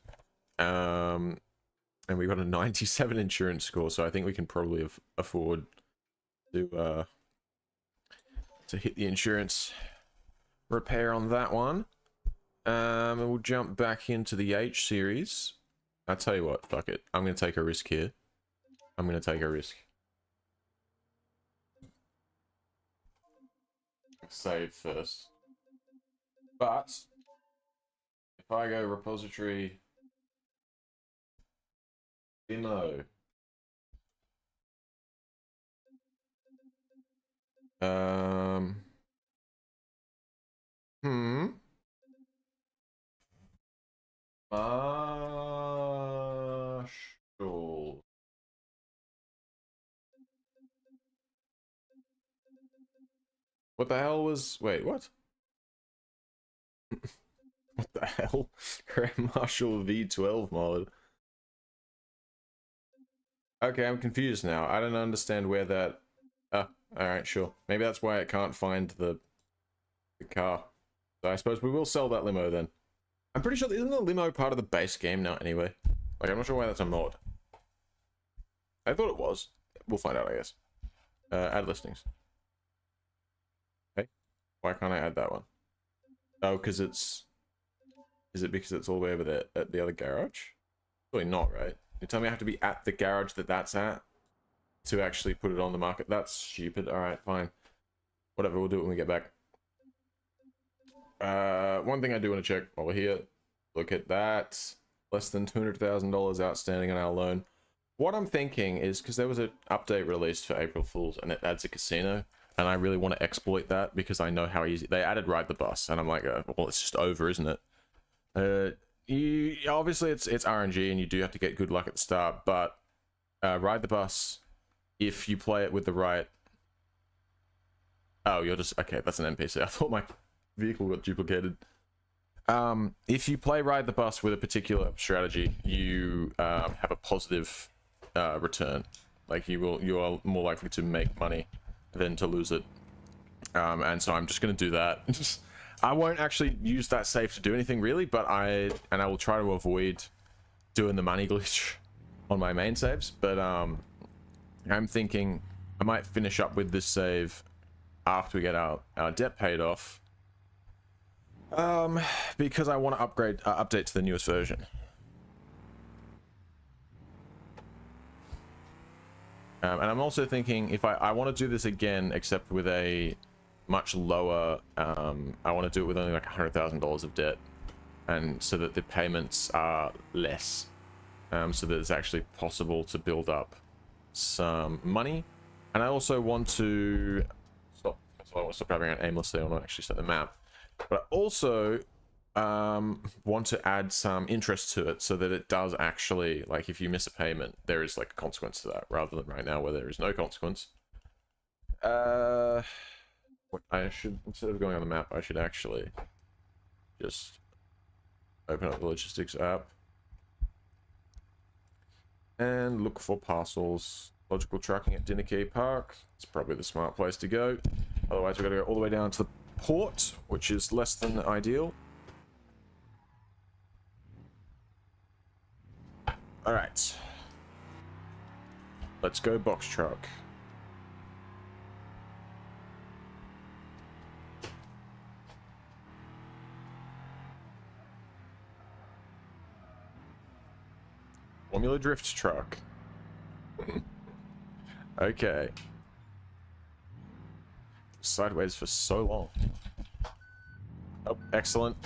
S1: And we've got a 97 insurance score, so I think we can probably afford to hit the insurance repair on that one. And we'll jump back into the H series. I'll tell you what, fuck it. I'm going to take a risk here. I'm going to take a risk. Save first. But if I go repository demo, Marshall. What the hell was, wait, what? What the hell? Grand Marshall V12 mod. Okay, I'm confused now. I don't understand where that... alright, sure. Maybe that's why it can't find the car. So I suppose we will sell that limo then. I'm pretty sure, isn't the limo part of the base game now anyway? Like, I'm not sure why that's a mod. I thought it was. We'll find out, I guess. Add listings. Okay. Why can't I add that one? Oh, because it's... Is it because it's all the way over there at the other garage? Probably not, right? You tell me I have to be at the garage that's at to actually put it on the market. That's stupid. Alright, fine. Whatever, we'll do it when we get back. One thing I do want to check while we're here. Look at that. Less than $200,000 outstanding on our loan. What I'm thinking is, because there was an update released for April Fools and it adds a casino, and I really want to exploit that because I know how easy... They added Ride the Bus, and I'm like, well, it's just over, isn't it? you obviously it's RNG and you do have to get good luck at the start, but ride the bus if you play it with the right. Oh, you're just okay. That's an NPC. I thought my vehicle got duplicated. If you play ride the bus with a particular strategy, you have a positive return. Like you are more likely to make money than to lose it. And so I'm just going to do that. I won't actually use that save to do anything really, but I will try to avoid doing the money glitch on my main saves. But I'm thinking I might finish up with this save after we get our debt paid off. Because I want to update to the newest version. And I'm also thinking if I want to do this again, except with a much lower, I want to do it with only like $100,000 of debt, and so that the payments are less, so that it's actually possible to build up some money. And I also want to stop driving around aimlessly. I want to actually set the map, but I also want to add some interest to it so that it does actually, like, if you miss a payment, there is like a consequence to that, rather than right now where there is no consequence. What I should, instead of going on the map, I should actually just open up the logistics app and look for parcels. Logical trucking at Dinner Key Park. It's probably the smart place to go. Otherwise, we've got to go all the way down to the port, which is less than ideal. All right. Let's go box truck. Formula drift truck. Okay. Sideways for so long. Oh, excellent.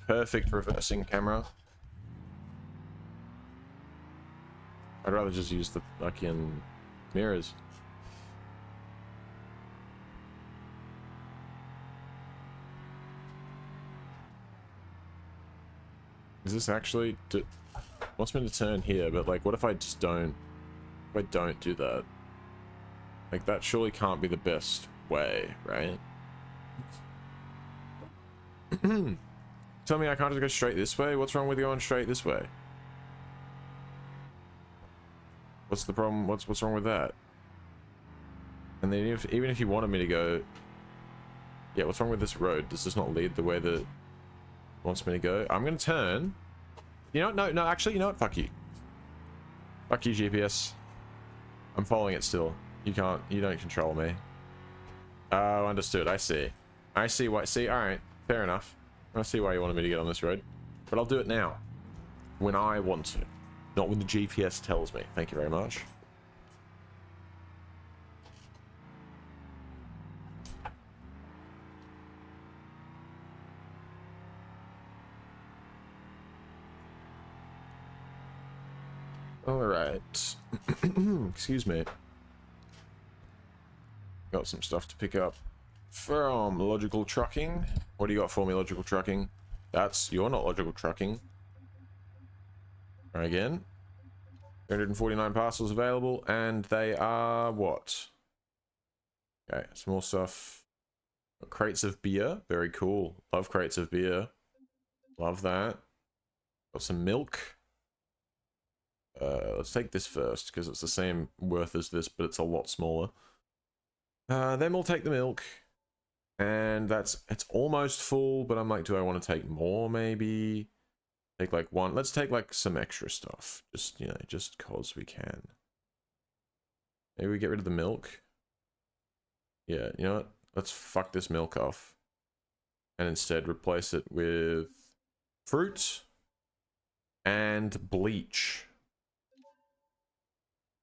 S1: Perfect reversing camera. I'd rather just use the fucking mirrors. Is this actually... wants me to turn here, but like, what if I just don't... if I don't do that? Like, that surely can't be the best way, right? Tell me I can't just go straight this way? What's wrong with going straight this way? What's the problem? What's wrong with that? And then even if you wanted me to go... yeah, what's wrong with this road? Does this not lead the way that it wants me to go? I'm gonna turn. You know what? No, actually, you know what? Fuck you. Fuck you, GPS. I'm following it still. You don't control me. Oh, understood. I see. I see why. See, alright. Fair enough. I see why you wanted me to get on this road. But I'll do it now. When I want to. Not when the GPS tells me. Thank you very much. Alright. Excuse me. Got some stuff to pick up from Logical Trucking. What do you got for me, Logical Trucking? You're not Logical Trucking. Try again. 349 parcels available, and they are what? Okay, some more stuff. Crates of beer. Very cool. Love crates of beer. Love that. Got some milk. Let's take this first, because it's the same worth as this, but it's a lot smaller. Then we'll take the milk. And it's almost full, but I'm like, do I want to take more, maybe? Take like one. Let's take like some extra stuff. Just, you know, just cause we can. Maybe we get rid of the milk. Yeah, you know what? Let's fuck this milk off. And instead replace it with fruit and bleach.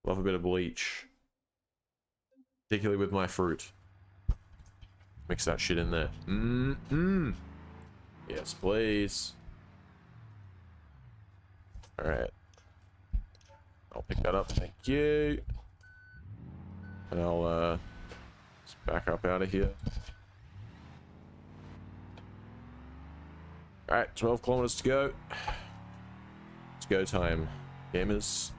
S1: Love a bit of bleach. Particularly with my fruit. Mix that shit in there. Yes, please. Alright. I'll pick that up, thank you. And I'll just back up out of here. Alright, 12 kilometers to go. It's go time, gamers.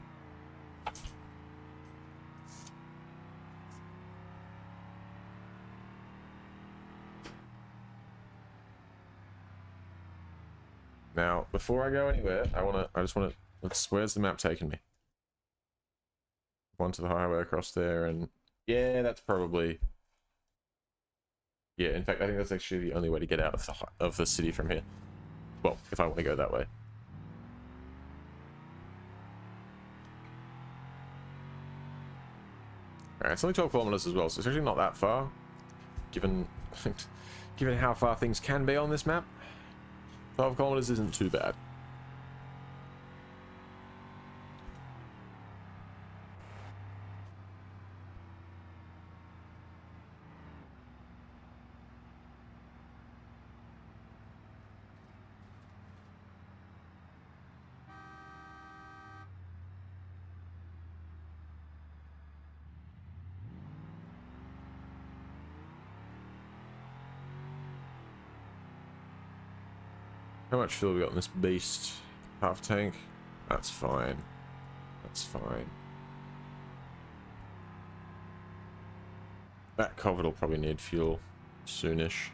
S1: Now, before I go anywhere, I just wanna, where's the map taking me? One to the highway across there, and yeah, that's probably, yeah, in fact, I think that's actually the only way to get out of the city from here. Well, if I want to go that way. Alright, it's only 12 kilometers as well, so it's actually not that far, given given how far things can be on this map. 12 kilometers isn't too bad. How much fuel we got in this beast? Half tank? That's fine. That's fine. That culvert will probably need fuel soonish.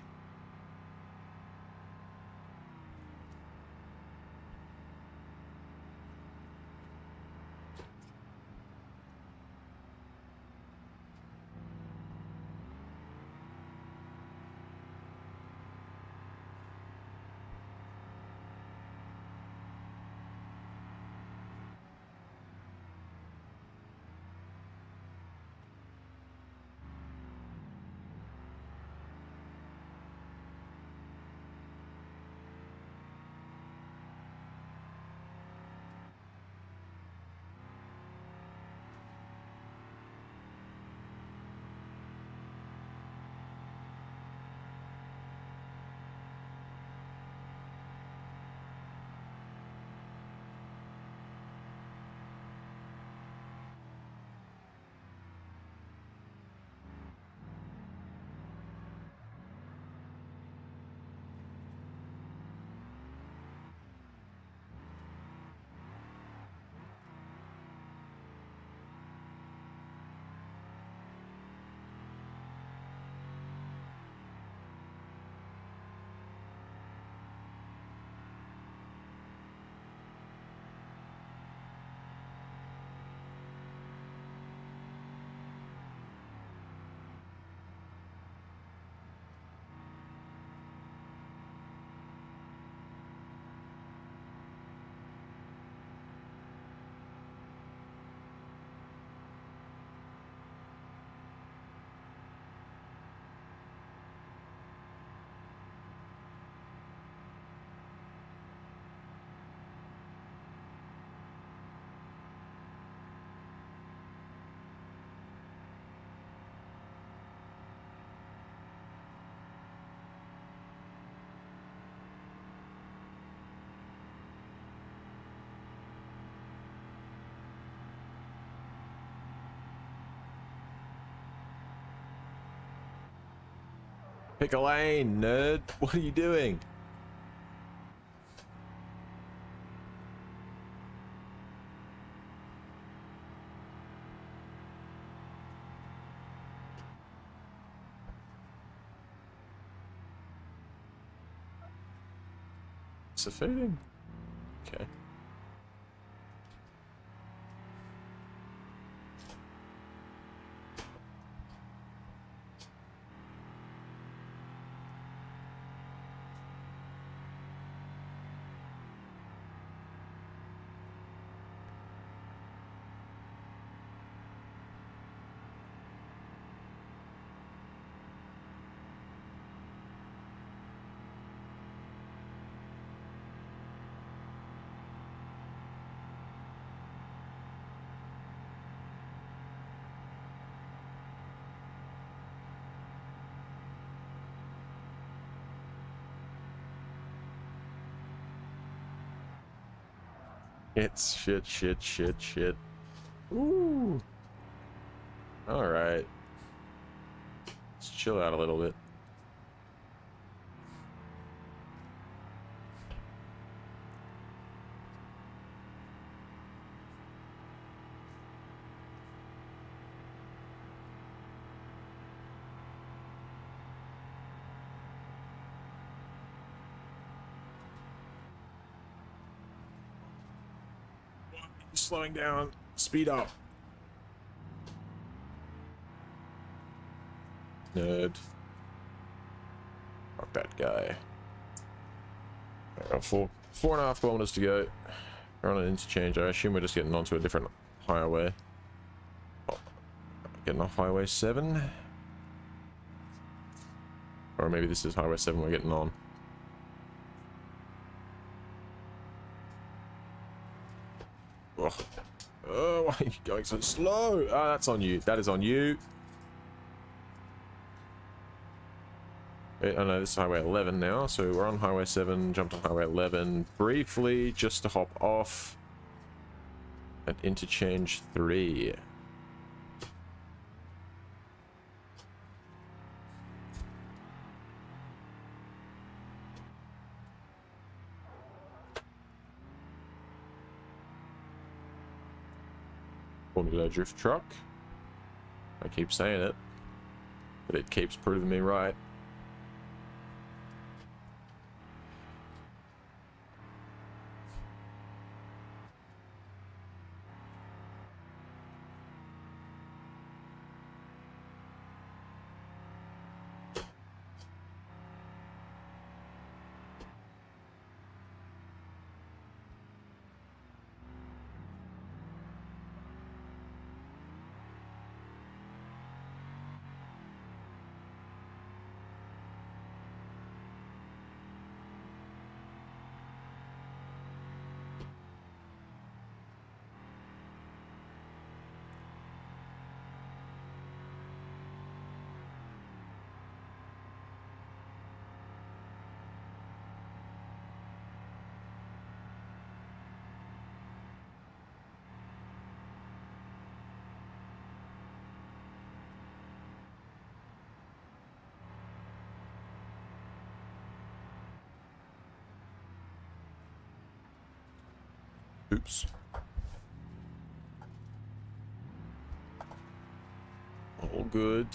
S1: Pick a lane, nerd. What are you doing? Succeeding? Okay. It's shit. Ooh. Alright. Let's chill out a little bit. Slowing down. Speed up. Nerd. Fuck that guy. Four and a half kilometers to go. We're on an interchange. I assume we're just getting onto a different highway. Oh, getting off Highway 7? Or maybe this is Highway 7 we're getting on. Oh, why are you going so slow? Ah, that's on you. That is on you. Oh no, this is Highway 11 now, so we're on Highway 7, jumped on Highway 11 briefly, just to hop off at Interchange 3. Formula drift truck. I keep saying it, but it keeps proving me right. Oops. All good.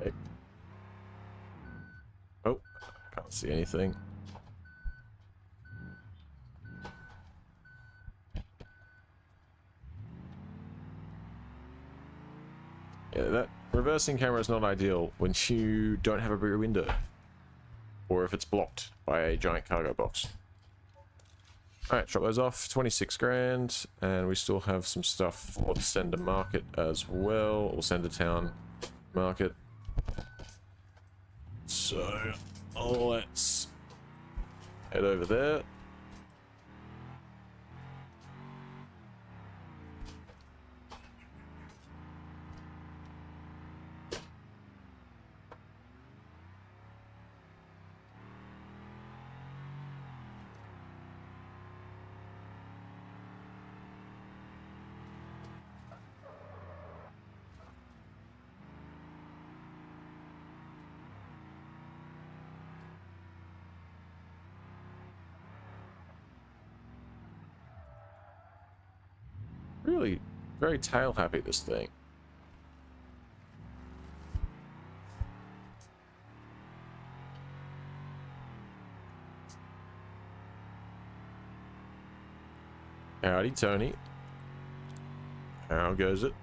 S1: Okay. Oh, can't see anything. Yeah, that reversing camera is not ideal when you don't have a rear window. Or if it's blocked by a giant cargo box. Alright, drop those off. 26 grand. And we still have some stuff for the Sender Market as well. Or Sender Town Market. So, let's head over there. Really very tail happy, this thing. Howdy, Tony. How goes it?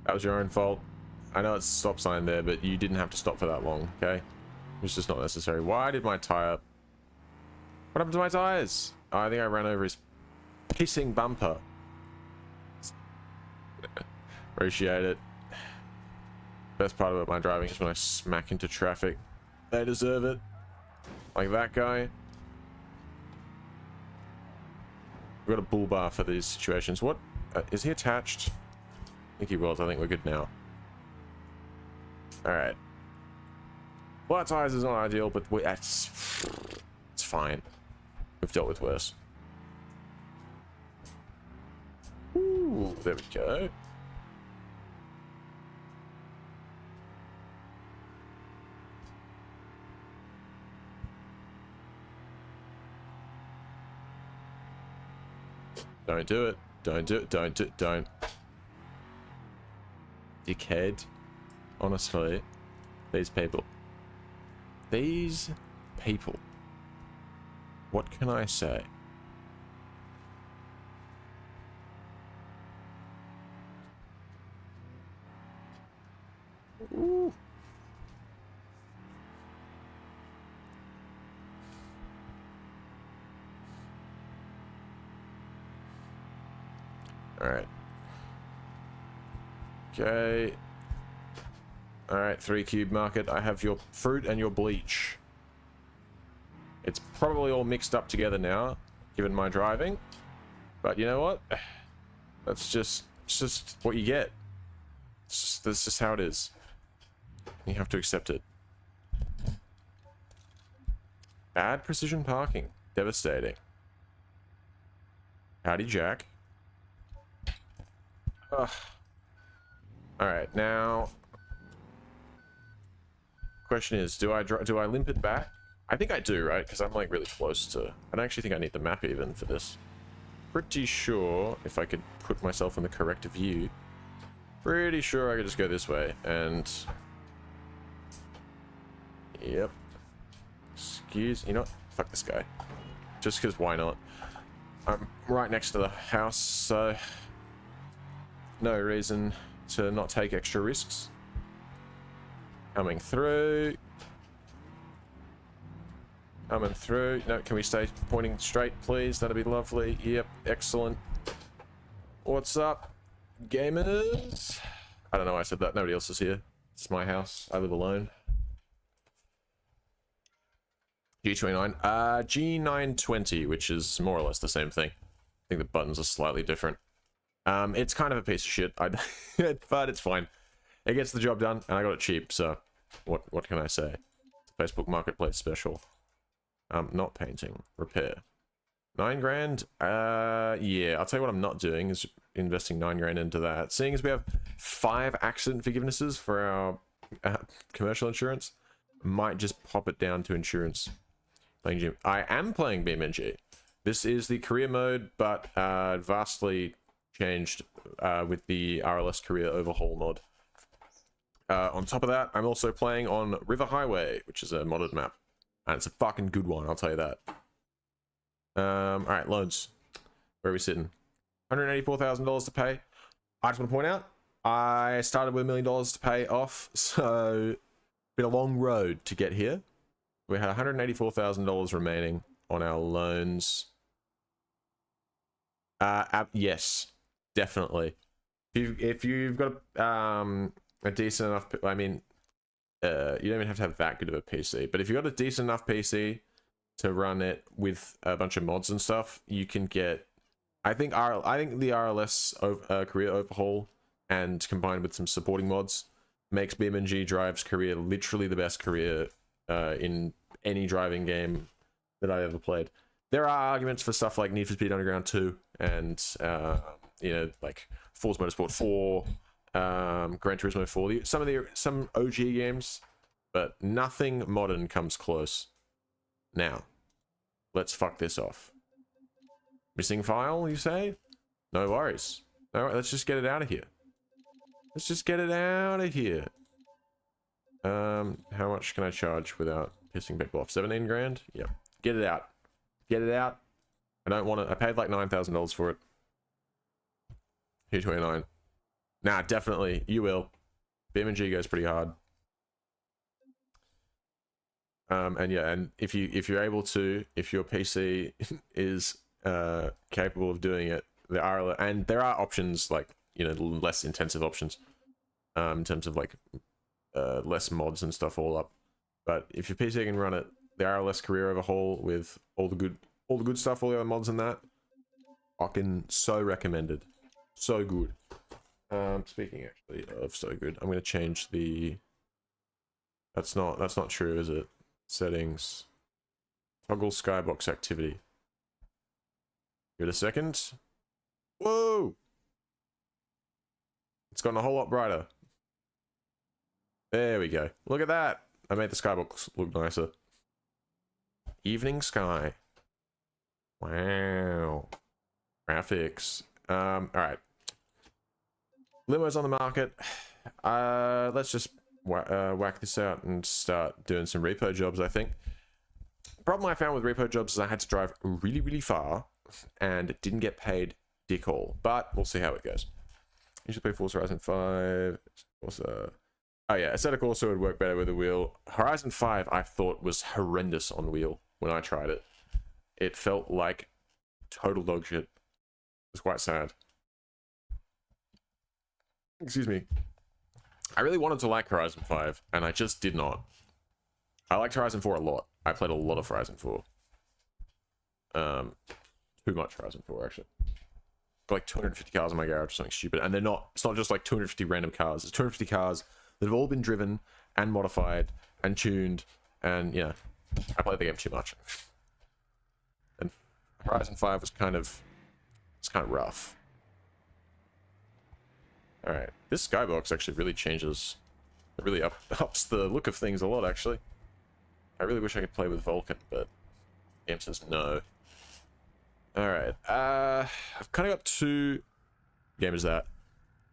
S1: That was your own fault. I know it's a stop sign there, but you didn't have to stop for that long, okay? It was just not necessary. Why did my tire... What happened to my tires? Oh, I think I ran over his pissing bumper. Appreciate it. Best part about my driving is when I smack into traffic. They deserve it. Like that guy. We've got a bull bar for these situations. What? Is he attached? I think he was. I think we're good now. Alright. Flat tires is not ideal, but it's fine. We've dealt with worse. Ooh, there we go. Don't do it. Don't do it. Don't do it. Don't. Dickhead. Honestly. These people. These people. What can I say? Ooh. Alright. Okay. Alright, 3 cube market. I have your fruit and your bleach. It's probably all mixed up together now, given my driving. But you know what? That's just what you get. That's just how it is. You have to accept it. Bad precision parking. Devastating. Howdy, Jack. Ugh. Alright, now... Question is, do I limp it back? I think I do, right? Because I'm like really close to... I don't actually think I need the map even for this. Pretty sure if I could put myself in the correct view, pretty sure I could just go this way and... Yep. Excuse... You know what? Fuck this guy. Just because why not? I'm right next to the house, so... No reason to not take extra risks. Coming through. Coming through. No, can we stay pointing straight, please? That'd be lovely. Yep, excellent. What's up, gamers? I don't know why I said that. Nobody else is here. It's my house. I live alone. G29. G920, which is more or less the same thing. I think the buttons are slightly different. It's kind of a piece of shit, but it's fine. It gets the job done, and I got it cheap, so what can I say? Facebook Marketplace special. Not painting. Repair. 9 grand? Yeah, I'll tell you what I'm not doing is investing 9 grand into that. Seeing as we have 5 accident forgivenesses for our commercial insurance, might just pop it down to insurance. Playing gym. I am playing BeamNG. This is the career mode, but vastly changed with the RLS career overhaul mod. On top of that, I'm also playing on River Highway, which is a modded map. And it's a fucking good one, I'll tell you that. Alright, loans. Where are we sitting? $184,000 to pay. I just want to point out, I started with $1 million to pay off, so been a long road to get here. We had $184,000 remaining on our loans. Yes, definitely. If you've got a decent enough, I mean, you don't even have to have that good of a PC, but if you've got a decent enough PC to run it with a bunch of mods and stuff, you can get, I think the RLS career overhaul and combined with some supporting mods makes BeamNG Drive's career literally the best career in any driving game that I've ever played. There are arguments for stuff like Need for Speed Underground 2 and you know, like Forza Motorsport 4, Gran Turismo 4, some OG games, but nothing modern comes close. Now, let's fuck this off. Missing file, you say? No worries. All right, let's just get it out of here. Let's just get it out of here. How much can I charge without pissing people off? 17 grand? Yep. Get it out. Get it out. I don't want it. I paid like $9,000 for it. 229. Nah, definitely you will. BeamNG goes pretty hard. And yeah, and if you're able to, if your PC is capable of doing it, the RLS, and there are options like, you know, less intensive options in terms of like less mods and stuff all up. But if your PC can run it, the RLS career overhaul with all the good stuff, all the other mods and that, fucking so recommended, so good. Speaking actually of so good, I'm gonna change the. That's not true, is it? Settings. Toggle skybox activity. Give it a second. Whoa! It's gotten a whole lot brighter. There we go. Look at that. I made the skybox look nicer. Evening sky. Wow. Graphics. Alright. Limo's on the market. Let's just whack this out and start doing some repo jobs, I think. The problem I found with repo jobs is I had to drive really, really far and didn't get paid dick all. But we'll see how it goes. Usually play Forza Horizon 5. Also, oh yeah, aesthetic also would work better with a wheel. Horizon 5 I thought was horrendous on wheel when I tried it. It felt like total dog shit. It was quite sad. Excuse me. I really wanted to like Horizon 5, and I just did not. I liked Horizon 4 a lot. I played a lot of Horizon 4. Too much Horizon 4, actually. Got like 250 cars in my garage or something stupid, and it's not just like 250 random cars. It's 250 cars that have all been driven and modified and tuned, and yeah, I played the game too much. And Horizon 5 was kind of rough. Alright, this skybox actually really changes, it really ups the look of things a lot, actually. I really wish I could play with Vulkan, but the game says no. Alright, I've kind of got two... What game is that?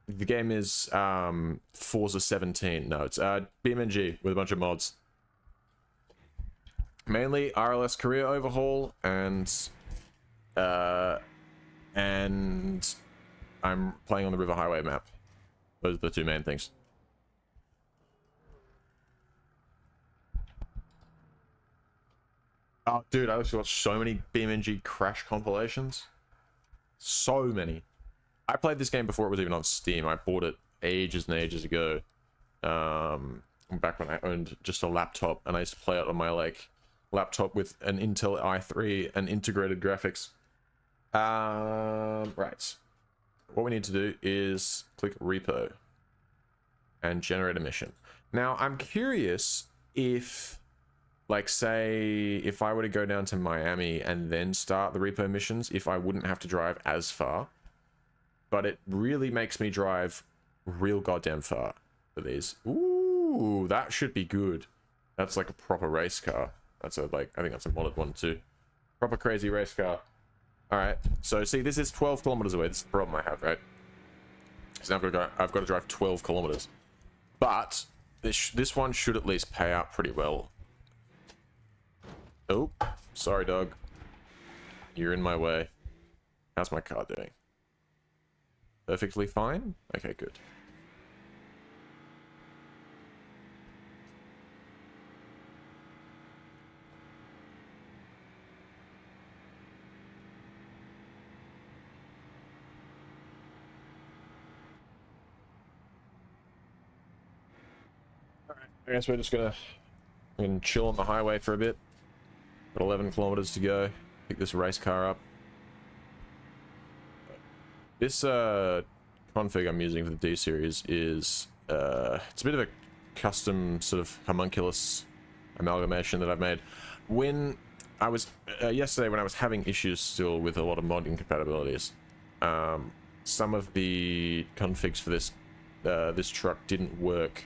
S1: The game is Forza 17. No, it's BeamNG with a bunch of mods. Mainly RLS career overhaul and I'm playing on the River Highway map. Those are the two main things. Oh, dude, I also watched so many BeamNG crash compilations. So many. I played this game before it was even on Steam. I bought it ages and ages ago. Back when I owned just a laptop, and I used to play it on my like laptop with an Intel i3 and integrated graphics. Right. What we need to do is click Repo and generate a mission. Now, I'm curious if, like, say, if I were to go down to Miami and then start the Repo missions, if I wouldn't have to drive as far. But it really makes me drive real goddamn far for these. Ooh, that should be good. That's like a proper race car. That's a, like, I think that's a modded one too. Proper crazy race car. Alright, so see, this is 12 kilometers away. This is the problem I have, right? So now I've got to drive 12 kilometers. But this one should at least pay out pretty well. Oh, sorry, dog. You're in my way. How's my car doing? Perfectly fine? Okay, good. Alright, I guess we're just gonna chill on the highway for a bit. Got 11 kilometers to go. Pick this race car up. This config I'm using for the D series is it's a bit of a custom sort of homunculus amalgamation that I've made. When I was yesterday, when I was having issues still with a lot of mod incompatibilities, some of the configs for this this truck didn't work.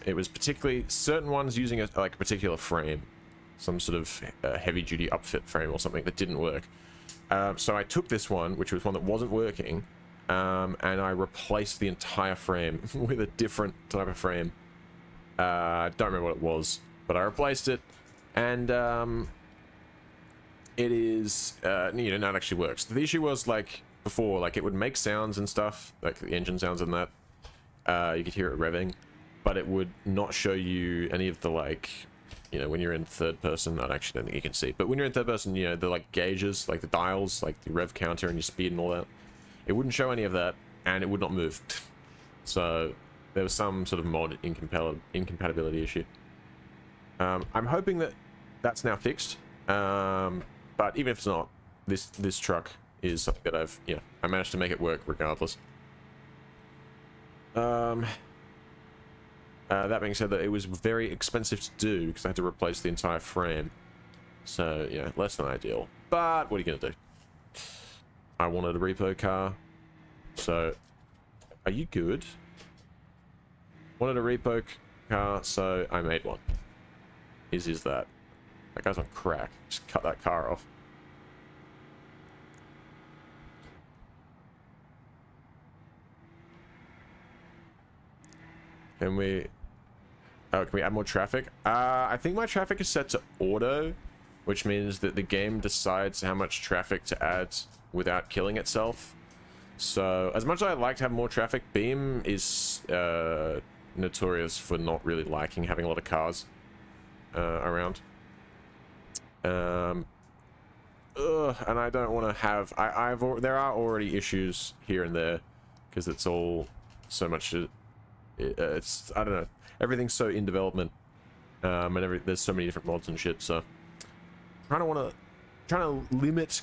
S1: It was particularly certain ones using a particular frame, some sort of heavy-duty upfit frame or something that didn't work. So I took this one, which was one that wasn't working, and I replaced the entire frame with a different type of frame. I don't remember what it was, but I replaced it, and it is, you know, now it actually works. The issue was, like, before, like it would make sounds and stuff, like the engine sounds and that. You could hear it revving, but it would not show you any of the, like, you know, when you're in third person, I actually don't think you can see, but when you're in third person, you know, the like gauges, like the dials, like the rev counter and your speed and all that, it wouldn't show any of that, and it would not move. So there was some sort of mod incompatibility issue. I'm hoping that that's now fixed, but even if it's not, this truck is something that I managed to make it work regardless. That being said, that it was very expensive to do because I had to replace the entire frame. So, yeah, less than ideal. But what are you going to do? I wanted a repo car. So, are you good? Wanted a repo car, so I made one. Is that. That guy's on crack. Just cut that car off. Can we add more traffic? I think my traffic is set to auto, which means that the game decides how much traffic to add without killing itself. So, as much as I'd like to have more traffic, Beam is notorious for not really liking having a lot of cars around. And I don't want to have... there are already issues here and there, because it's all so much... It's, I don't know, everything's so in development, and there's so many different mods and shit, so trying to limit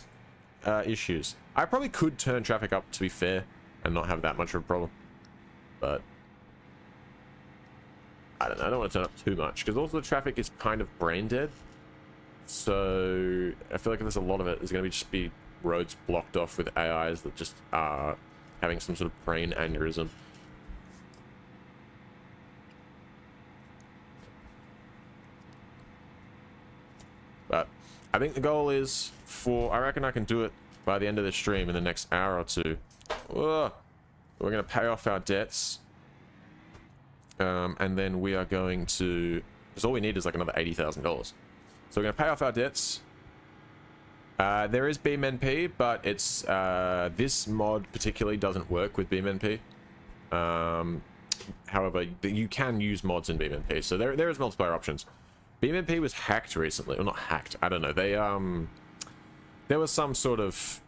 S1: issues. I probably could turn traffic up, to be fair, and not have that much of a problem, but I don't know, I don't want to turn up too much, because also the traffic is kind of brain dead, so I feel like if there's a lot of it, there's going to just be roads blocked off with AIs that just are having some sort of brain aneurysm. But I think the goal is I reckon I can do it by the end of the stream in the next hour or two. We're going to pay off our debts. And then we are going to... Because all we need is like another $80,000. So we're going to pay off our debts. There is BeamNG, but it's... this mod particularly doesn't work with BeamNG. However, you can use mods in BeamNG. So there is multiplayer options. BeamNG was hacked recently, or not hacked, I don't know, they, there was some sort of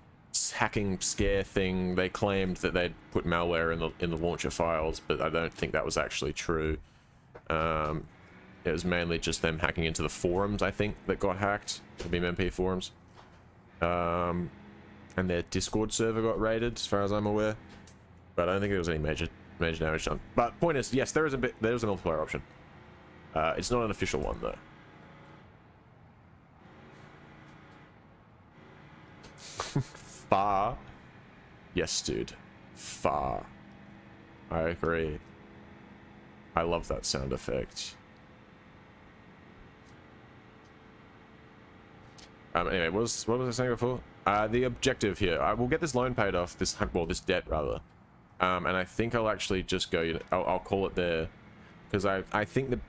S1: hacking scare thing. They claimed that they'd put malware in the launcher files, but I don't think that was actually true. It was mainly just them hacking into the forums, I think, that got hacked, the BeamNG forums. And their Discord server got raided, as far as I'm aware. But I don't think there was any major damage done. But point is, yes, there is a multiplayer option. It's not an official one, though. Far. Yes, dude. Far. I agree. I love that sound effect. Anyway, what was I saying before? The objective here. I will get this loan paid off, this debt, rather. And I think I'll actually just go, I'll call it there. Because I think the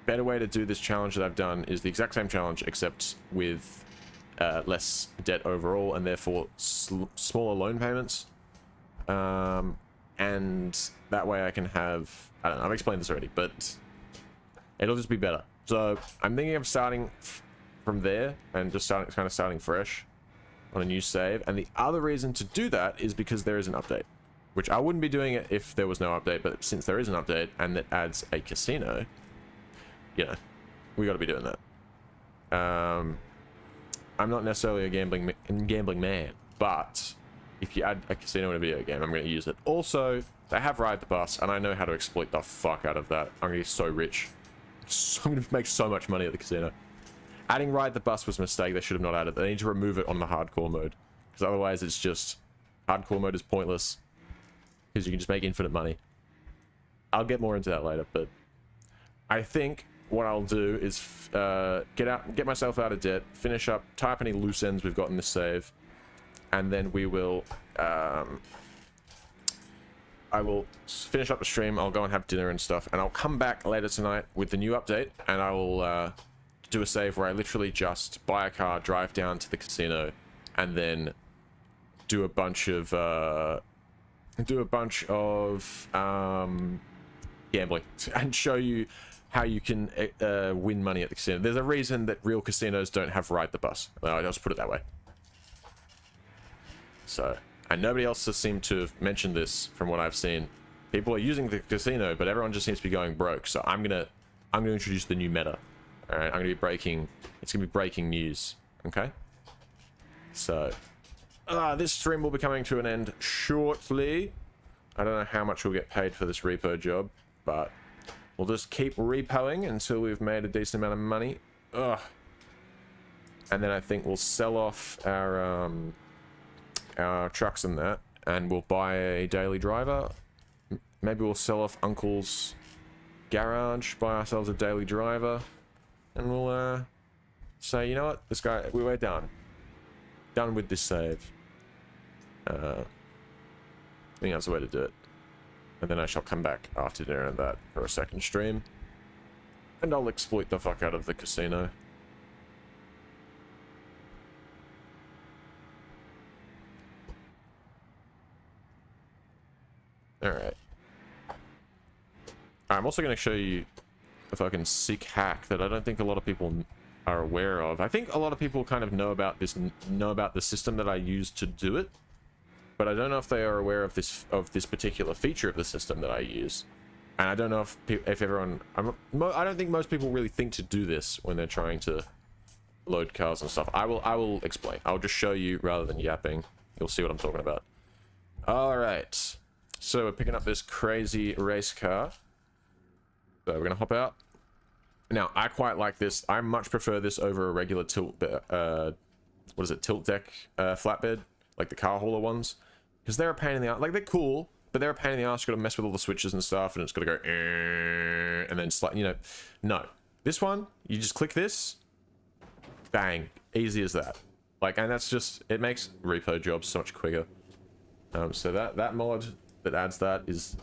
S1: better way to do this challenge that I've done is the exact same challenge, except with less debt overall, and therefore smaller loan payments. And that way I can have... I don't know, I've explained this already, but it'll just be better. So I'm thinking of starting from there and just starting fresh on a new save. And the other reason to do that is because there is an update, which I wouldn't be doing it if there was no update, but since there is an update and it adds a casino, you know, we got to be doing that. I'm not necessarily a gambling man, but if you add a casino in a video game, I'm going to use it. Also, they have Ride the Bus, and I know how to exploit the fuck out of that. I'm going to be so rich. I'm going to make so much money at the casino. Adding Ride the Bus was a mistake. They should have not added it. They need to remove it on the hardcore mode, because otherwise it's just... Hardcore mode is pointless, because you can just make infinite money. I'll get more into that later, but I think what I'll do is get myself out of debt, finish up, tie up any loose ends we've got in this save, and then we will I will finish up the stream. I'll go and have dinner and stuff, and I'll come back later tonight with the new update, and I will do a save where I literally just buy a car, drive down to the casino, and then do a bunch of gambling and show you how you can win money at the casino. There's a reason that real casinos don't have ride the bus. I'll just put it that way. So, and nobody else has seemed to have mentioned this from what I've seen. People are using the casino, but everyone just seems to be going broke. So I'm gonna introduce the new meta. All right, it's gonna be breaking news. Okay. So, this stream will be coming to an end shortly. I don't know how much we'll get paid for this repo job, but we'll just keep repoing until we've made a decent amount of money. Ugh. And then I think we'll sell off our trucks and that, and we'll buy a daily driver. Maybe we'll sell off Uncle's garage, buy ourselves a daily driver, and we'll say, you know what, this guy, we're done with this save. I think that's the way to do it. And then I shall come back after dinner and that for a second stream, and I'll exploit the fuck out of the casino. Alright. I'm also going to show you a fucking sick hack that I don't think a lot of people are aware of. I think a lot of people kind of know about the system that I use to do it, but I don't know if they are aware of this particular feature of the system that I use. And I don't know if everyone... I don't think most people really think to do this when they're trying to load cars and stuff. I will explain. I'll just show you rather than yapping. You'll see what I'm talking about. Alright. So we're picking up this crazy race car. So we're gonna hop out. Now, I quite like this. I much prefer this over a regular tilt deck flatbed, like the car hauler ones, because they're a pain in the ass. Like, they're cool, but they're a pain in the ass. You gotta mess with all the switches and stuff, and it's gotta go and then you know. No, this one, you just click this, bang, easy as that. Like, and that's just, it makes repo jobs so much quicker. So that mod that adds that is,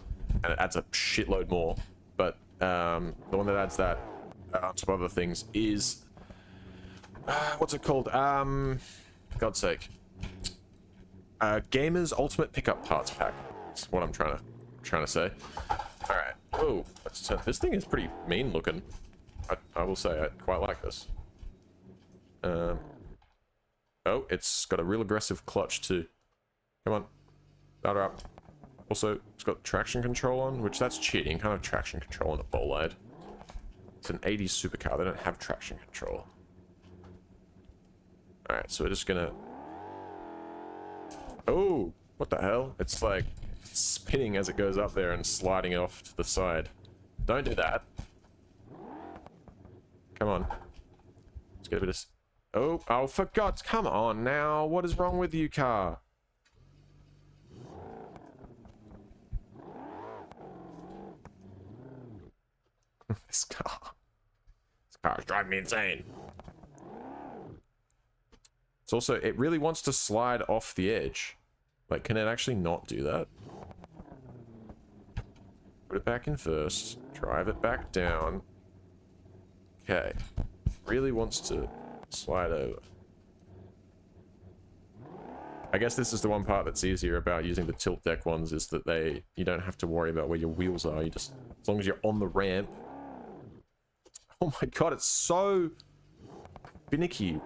S1: and it adds a shitload more, but the one that adds that on top of other things is what's it called? For God's sake, Gamer's Ultimate Pickup Parts Pack. That's what I'm trying to say. All right. Oh, this thing is pretty mean looking. I will say I quite like this. Oh, it's got a real aggressive clutch too. Come on, start her up. Also, it's got traction control on, which that's cheating. Kind of traction control on a Bolide. It's an 80s supercar. They don't have traction control. Alright, so we're just gonna... Oh! What the hell? It's like spinning as it goes up there and sliding off to the side. Don't do that. Come on. Let's get a bit of... Oh, for God's... Come on now! What is wrong with you, car? This car is driving me insane. It's also, it really wants to slide off the edge. Like, can it actually not do that? Put it back in first. Drive it back down. Okay. Really wants to slide over. I guess this is the one part that's easier about using the tilt deck ones, is that you don't have to worry about where your wheels are. You just, as long as you're on the ramp. Oh my God, it's so finicky.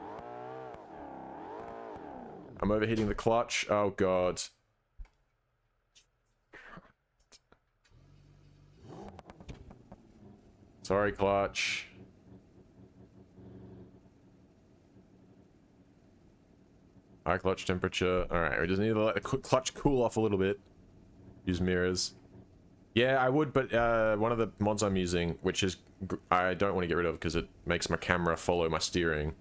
S1: I'm overheating the clutch. Oh God. Sorry, clutch. High clutch temperature. Alright, we just need to let the clutch cool off a little bit. Use mirrors. Yeah, I would, but one of the mods I'm using, which is I don't want to get rid of because it makes my camera follow my steering.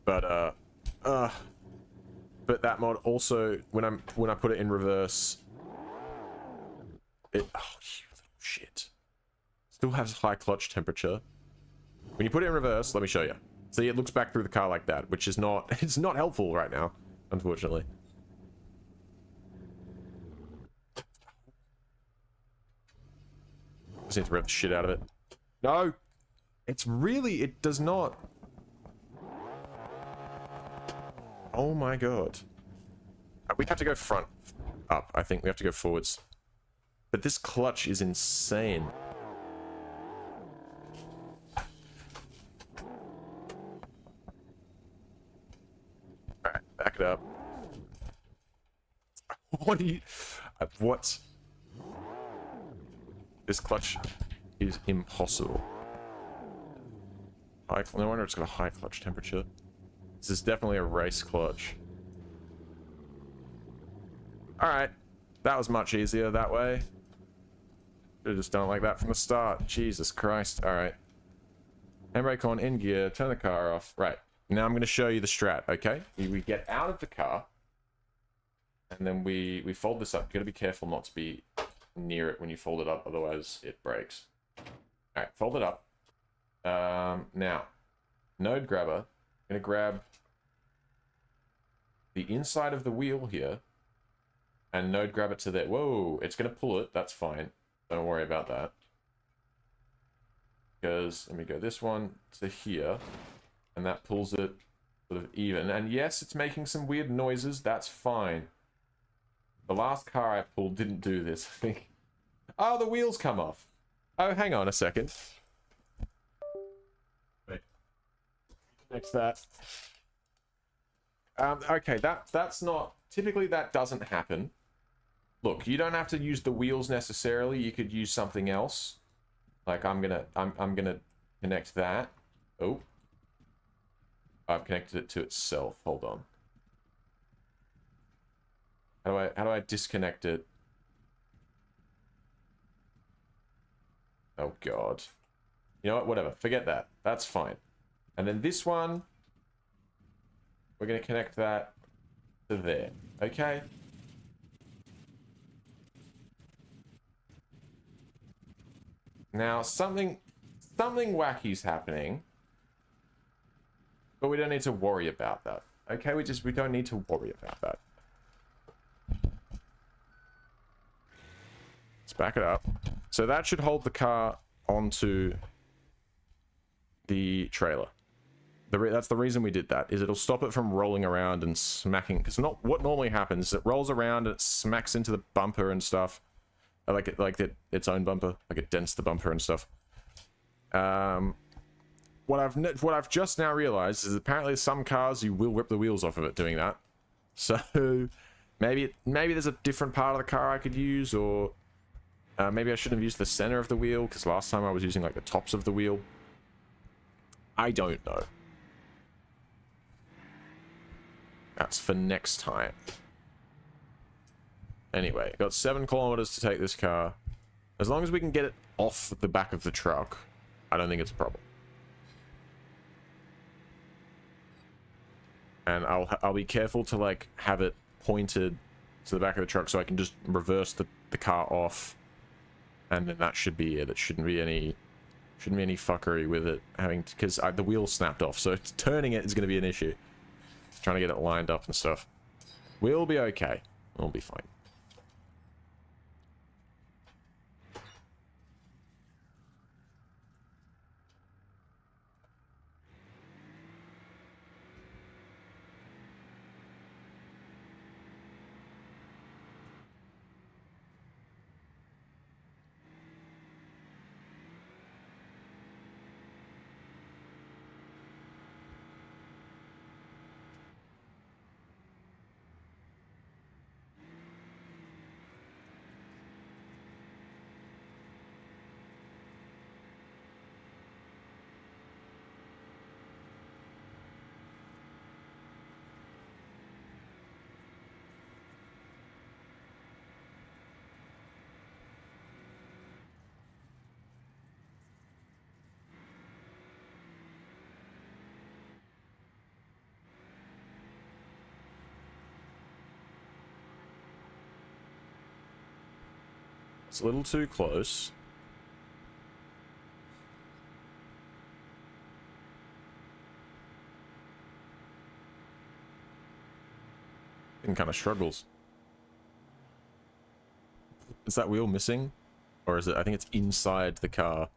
S1: But that mod also, when I put it in reverse, it, oh, you little shit, still has high clutch temperature. When you put it in reverse, let me show you. See, it looks back through the car like that, which is not, it's not helpful right now, unfortunately. Just need to rev the shit out of it. No! It's really, it does not. Oh my God. We have to go front up. I think we have to go forwards. But this clutch is insane. Alright, back it up. What do you... what? This clutch is impossible. No wonder it's got a high clutch temperature. This is definitely a race clutch. Alright. That was much easier that way. Should have just done it like that from the start. Jesus Christ. Alright. Handbrake on, in gear, turn the car off. Right. Now I'm going to show you the strat, okay? We get out of the car. And then we fold this up. You got to be careful not to be near it when you fold it up, otherwise it breaks. Alright, fold it up. Now, node grabber. I'm going to grab the inside of the wheel here and node grab it to there. Whoa, it's going to pull it. That's fine. Don't worry about that. Because, let me go this one to here, and that pulls it sort of even. And yes, it's making some weird noises. That's fine. The last car I pulled didn't do this, I think. Oh, the wheels come off. Oh, hang on a second. Wait. Next that. Okay, that's not... Typically, that doesn't happen. Look, you don't have to use the wheels necessarily. You could use something else. Like, I'm gonna connect that. Oh. I've connected it to itself. Hold on. How do I disconnect it? Oh god. You know what? Whatever. Forget that. That's fine. And then this one, we're gonna connect that to there. Okay? Now something wacky's happening. But we don't need to worry about that. Okay, we don't need to worry about that. Let's back it up. So that should hold the car onto the trailer. That's the reason we did that, is it'll stop it from rolling around and smacking. Because what normally happens is it rolls around and it smacks into the bumper and stuff. Its own bumper. Like it dents the bumper and stuff. What I've just now realized is apparently some cars you will rip the wheels off of it doing that. So maybe there's a different part of the car I could use, or maybe I shouldn't have used the center of the wheel because last time I was using like the tops of the wheel. I don't know. That's for next time. Anyway, got 7 kilometers to take this car. As long as we can get it off the back of the truck, I don't think it's a problem. And I'll be careful to like have it pointed to the back of the truck so I can just reverse the car off, and then that should be it. It shouldn't be any fuckery with it having to, because the wheel snapped off, so turning it is going to be an issue. Trying to get it lined up and stuff. We'll be okay. We'll be fine. It's a little too close. And kind of struggles. Is that wheel missing? Or is it? I think it's inside the car,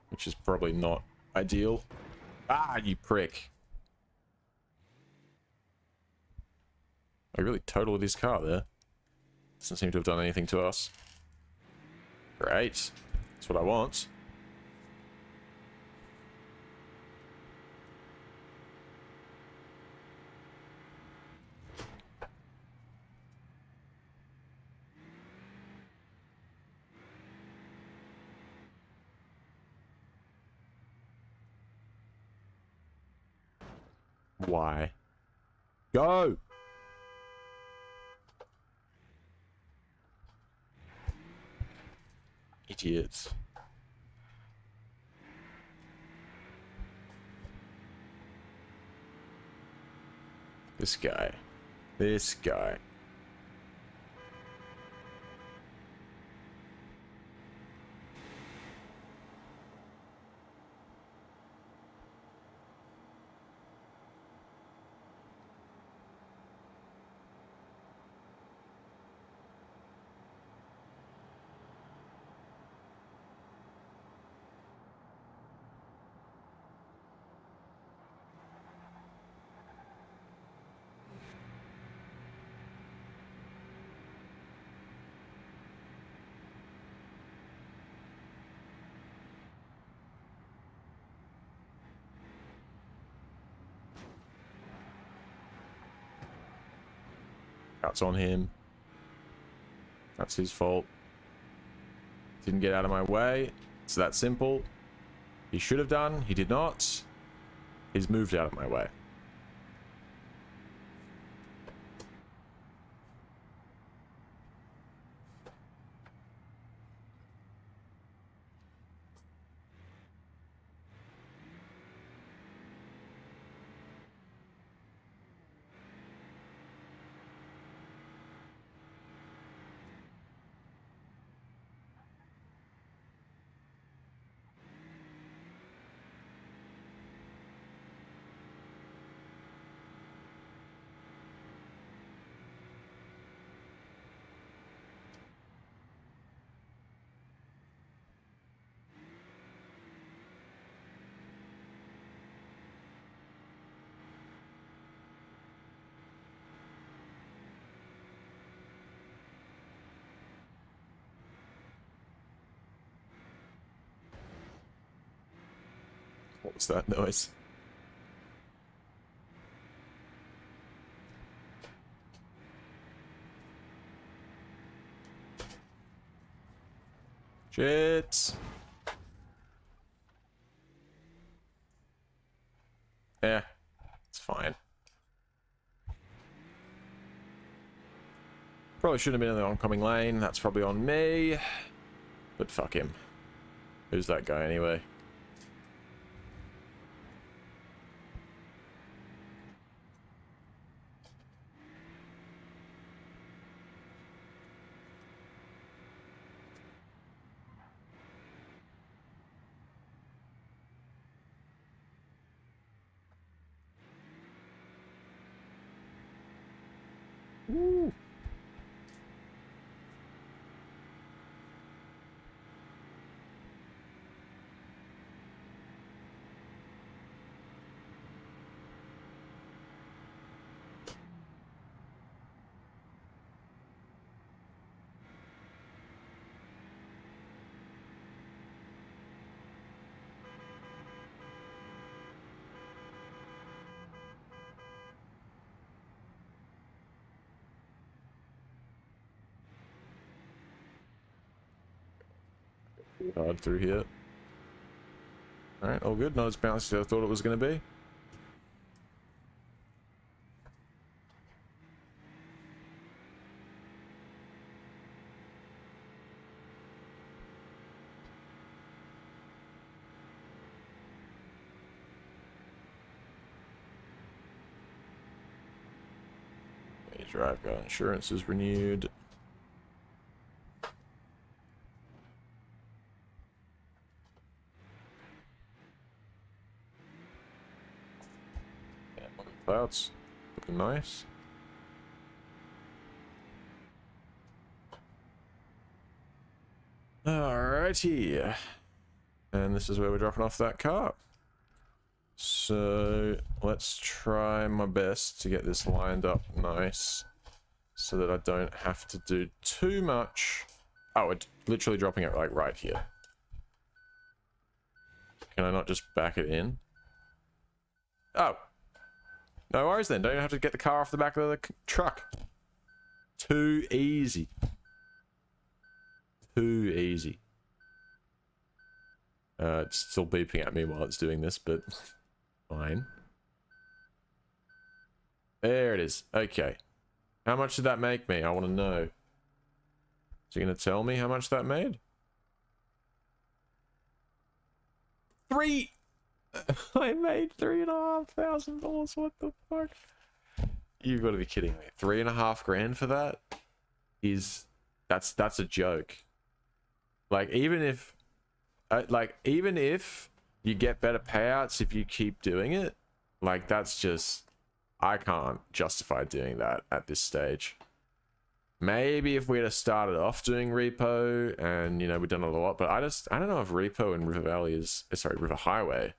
S1: which is probably not ideal. Ah, you prick. I really totaled his car there. Doesn't seem to have done anything to us. Great. That's what I want. Why? Go! Idiots. This guy. This guy. That's on him. That's his fault. Didn't get out of my way. It's that simple. He should have done. He did not. He's moved out of my way. What was that noise? Shit. Yeah, it's fine. Probably shouldn't have been in the oncoming lane. That's probably on me. But fuck him. Who's that guy anyway? Woo. Hard through here. Alright, all good. Not as bouncy as I thought it was going to be. Drive got insurance is renewed. Yeah, clouds looking nice. Alrighty, and this is where we're dropping off that car. So let's try my best to get this lined up nice. so that I don't have to do too much. Oh, it's literally dropping it like right here. Can I not just back it in? Oh. No worries then. Don't even have to get the car off the back of the truck. Too easy. Too easy. It's still beeping at me while it's doing this, but fine. There it is. Okay. How much did that make me? I want to know. Is he going to tell me how much that made? I made $3,500. What the fuck? You've got to be kidding me. $3.5 grand for that? That's a joke. Like, even if you get better payouts if you keep doing it, like, that's just, I can't justify doing that at this stage. Maybe if we had started off doing Repo and, you know, we've done it a lot, but I don't know if Repo and River Highway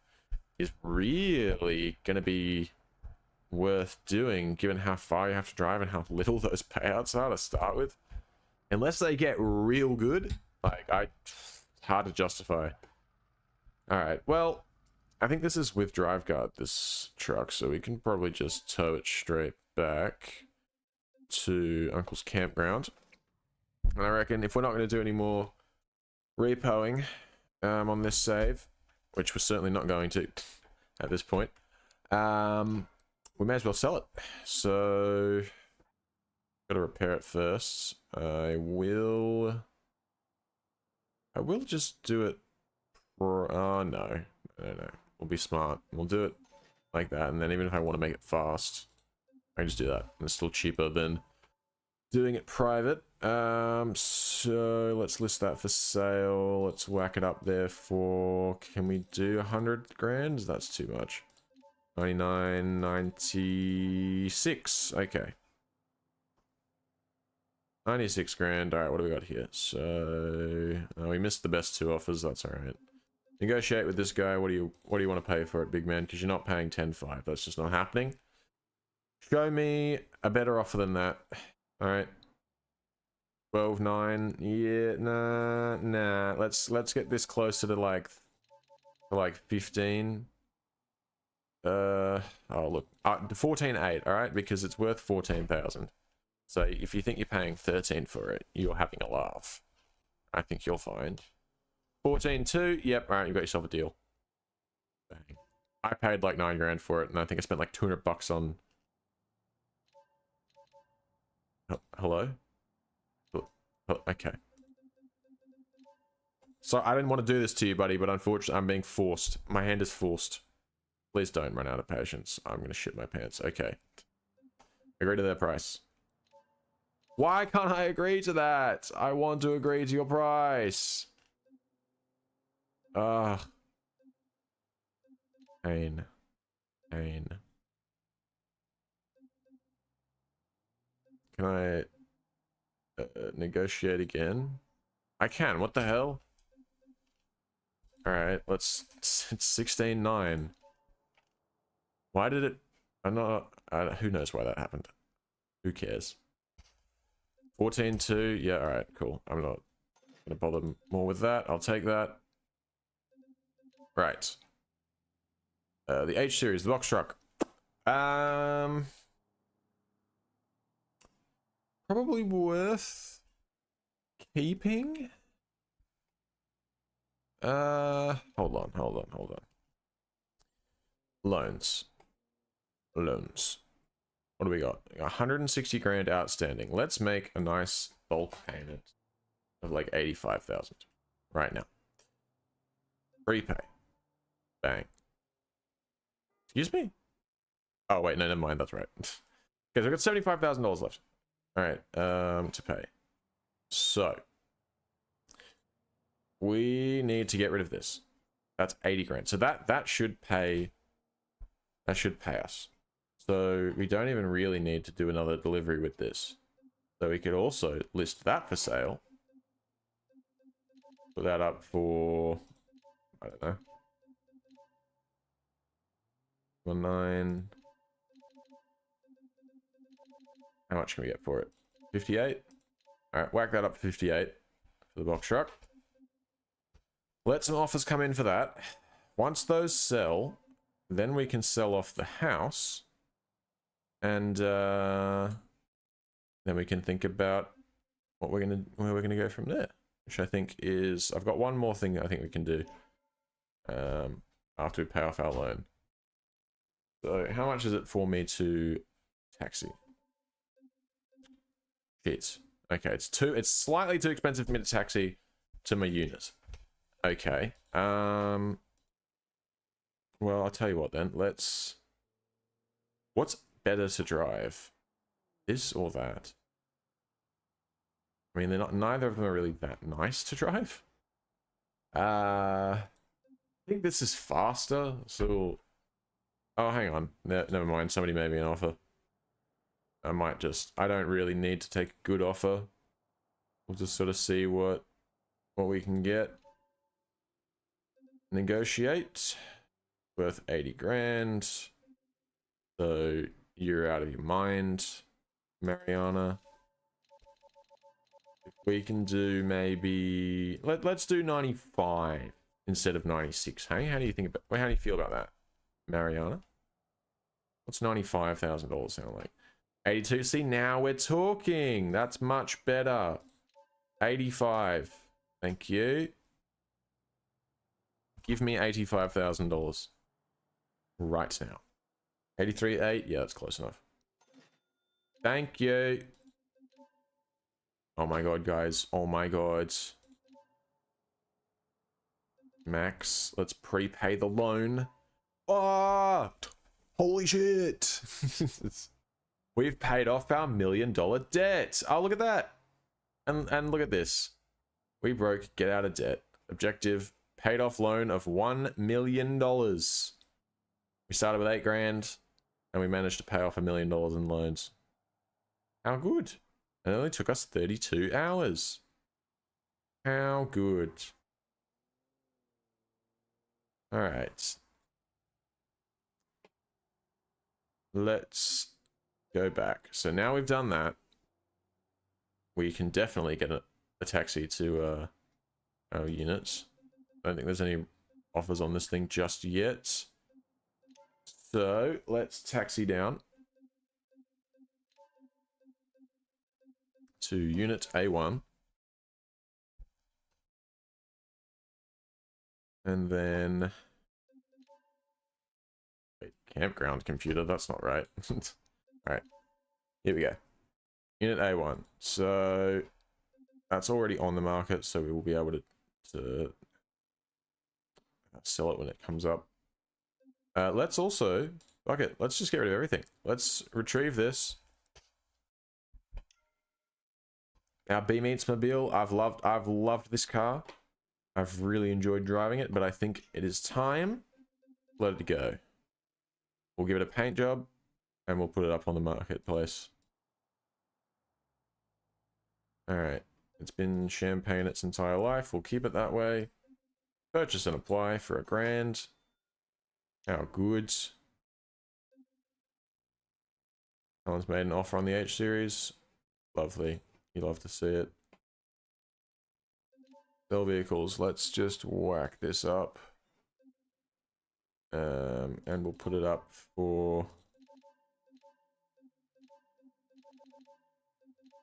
S1: is really going to be worth doing given how far you have to drive and how little those payouts are to start with. Unless they get real good, like, it's hard to justify. All right, well, I think this is with drive guard, this truck, so we can probably just tow it straight back to Uncle's campground. And I reckon if we're not going to do any more repoing on this save, which we're certainly not going to at this point, we may as well sell it. So, got to repair it first. I will just do it for, oh no, we'll be smart. We'll do it like that, and then even if I want to make it fast, I can just do that. And it's still cheaper than doing it private. So let's list that for sale. Let's whack it up there for, can we do 100 grand? That's too much. 99, 96. Okay. 96 grand. All right, what do we got here? So we missed the best two offers. That's all right. Negotiate with this guy. What do you want to pay for it, big man? Because you're not paying 10.5. That's just not happening. Show me a better offer than that. All right. 12.9. Yeah, nah. Let's get this closer to like 15. Oh look, 14.8. All right, because it's worth 14,000. So if you think you're paying 13 for it, you're having a laugh. I think you'll find 14.2. Yep. All right, you got yourself a deal. Bang. I paid like 9 grand for it, and I think I spent like $200 on. Hello? Okay. So I didn't want to do this to you, buddy, but unfortunately I'm being forced. My hand is forced. Please don't run out of patience. I'm going to shit my pants. Okay. Agree to their price. Why can't I agree to that? I want to agree to your price. Ugh. Pain. Can I negotiate again? I can. What the hell? All right, it's 16.9. Why did it? I'm not. Who knows why that happened? Who cares? 14.2. Yeah. All right. Cool. I'm not gonna bother more with that. I'll take that. Right. The H series, the box truck. Probably worth keeping. Hold on. Loans. What do we got? 160 grand outstanding. Let's make a nice bulk payment of like 85,000 right now. Prepay. Bang. Excuse me? Oh wait, no, never mind. That's right. Okay, so we've got $75,000 left. All right, to pay. So we need to get rid of this. That's 80 grand. So that should pay. That should pay us. So we don't even really need to do another delivery with this. So we could also list that for sale. Put that up for, I don't know, 19. How much can we get for it? 58. All right, whack that up to 58 for the box truck. Let some offers come in for that. Once those sell, then we can sell off the house. And then we can think about where we're gonna go from there. Which I think is, I've got one more thing I think we can do after we pay off our loan. So how much is it for me to taxi? Shit. Okay, it's slightly too expensive for me to taxi to my unit. Okay. Well, I'll tell you what then. What's better to drive? This or that? I mean, neither of them are really that nice to drive. I think this is faster, so... Oh, hang on. Never mind, somebody made me an offer. I don't really need to take a good offer. We'll just sort of see what we can get. Negotiate. Worth 80 grand. So, you're out of your mind, Mariana. If we can do maybe... Let's do 95 instead of 96, hey? How do you feel about that, Mariana? What's $95,000 sound like? 82. See, now we're talking. That's much better. 85. Thank you. Give me $85,000 right now. 83.8. Yeah, that's close enough. Thank you. Oh my god, guys. Oh my god. Max, let's prepay the loan. Oh! Holy shit! We've paid off our $1 million debt. Oh, look at that. And look at this. We broke, get out of debt. Objective, paid off loan of $1 million. We started with 8 grand and we managed to pay off $1 million in loans. How good. It only took us 32 hours. How good. All right. Let's go back. So now we've done that, we can definitely get a taxi to our units. I don't think there's any offers on this thing just yet. So let's taxi down to unit A1. And then... Wait, campground computer, that's not right. Alright, here we go. Unit A1. So that's already on the market, so we will be able to sell it when it comes up. Let's also... Fuck it, let's just get rid of everything. Let's retrieve this. Our BeamNG. I've loved this car. I've really enjoyed driving it, but I think it is time to let it go. We'll give it a paint job, and we'll put it up on the marketplace. Alright, it's been champagne its entire life. We'll keep it that way. Purchase and apply for $1 grand. How good. Someone's made an offer on the H series. Lovely. You love to see it. Sell vehicles. Let's just whack this up. And we'll put it up for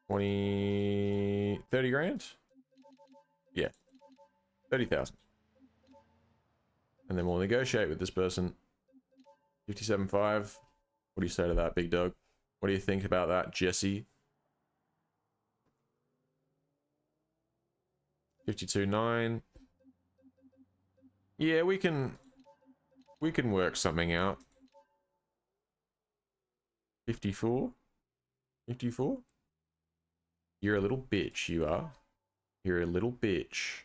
S1: 30 grand? Yeah. 30,000. And then we'll negotiate with this person. 57.5. What do you say to that, big dog? What do you think about that, Jesse? 52.9. Yeah, we can work something out. 54? 54? You're a little bitch, you are. You're a little bitch.